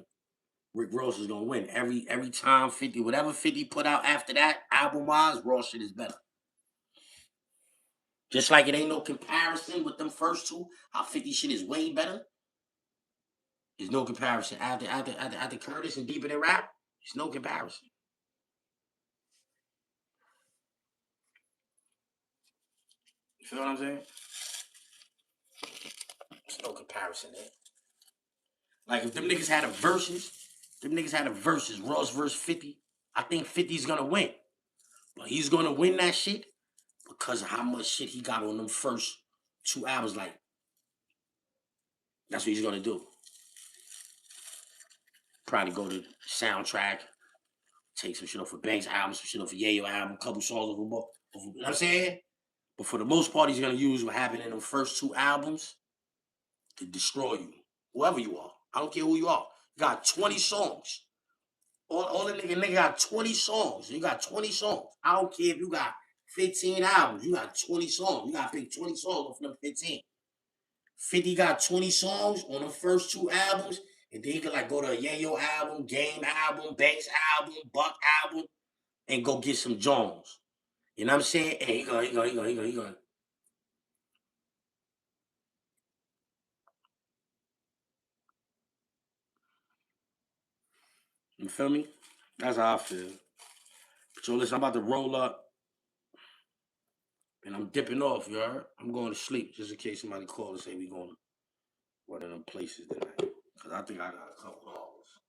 A: Rick Ross is gonna win. Every time 50, whatever 50 put out after that, album-wise, Ross shit is better. Just like it ain't no comparison with them first two, how 50 shit is way better. There's no comparison. After Curtis and Deeper Than Rap, there's no comparison. You feel what I'm saying? There's no comparison there. Like if them niggas had a versus, Ross versus 50, I think 50's gonna win. But he's gonna win that shit because of how much shit he got on them first two albums. Like, that's what he's gonna do. Probably go to soundtrack, take some shit off of Banks' album, some shit off of Yayo album, couple songs of them both. You know what I'm saying? But for the most part, he's gonna use what happened in them first two albums to destroy you. Whoever you are. I don't care who you are. You got 20 songs. All the nigga got 20 songs. You got 20 songs. I don't care if you got 15 albums. You got 20 songs. You got to pick 20 songs off them 15. 50 got 20 songs on the first two albums. And then you can like go to a Yayo album, Game album, Banks album, Buck album, and go get some Jones. You know what I'm saying? And he gonna. You feel me? That's how I feel. So listen, I'm about to roll up. And I'm dipping off, you heard? I'm going to sleep just in case somebody call and say we going to one of them places tonight. Because I think I got a couple hours.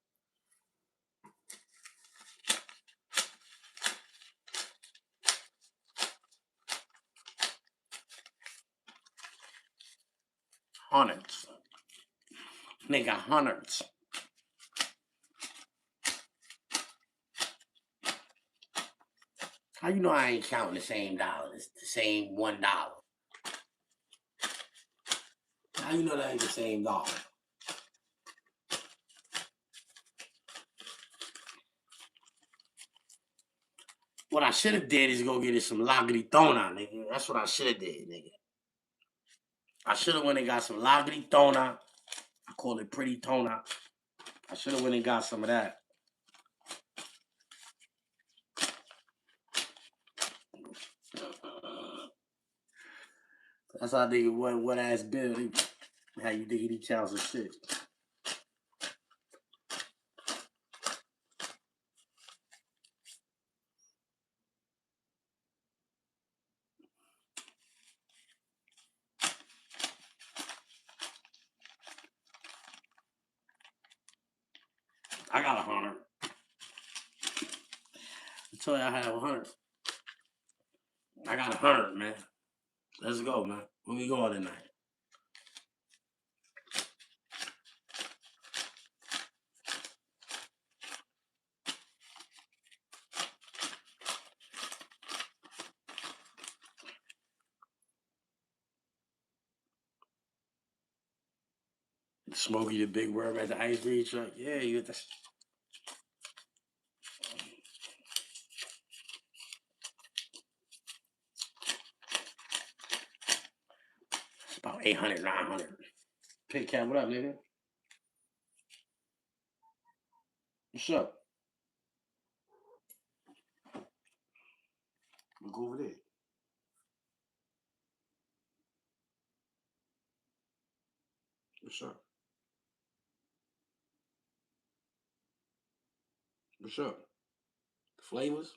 A: Hundreds. Nigga, hundreds. How you know I ain't counting the same dollars? The same $1. How you know that ain't the same dog? What I should have did is go get it some lagritona, nigga. That's what I should have did, nigga. I should have went and got some lagritona. I call it pretty tona. I should have went and got some of that. That's how nigga what ass Bill. How you think he chowns of shit. I got 100. I told you I had 100. I got 100, man. Let's go, man. Where we going tonight? Smokey the Big Worm at the ice cream truck. Yeah, you get the. It's about 800, 900. Pit Cat, what up, nigga? What's up? We'll go over there. What's up? What's up? The flavors?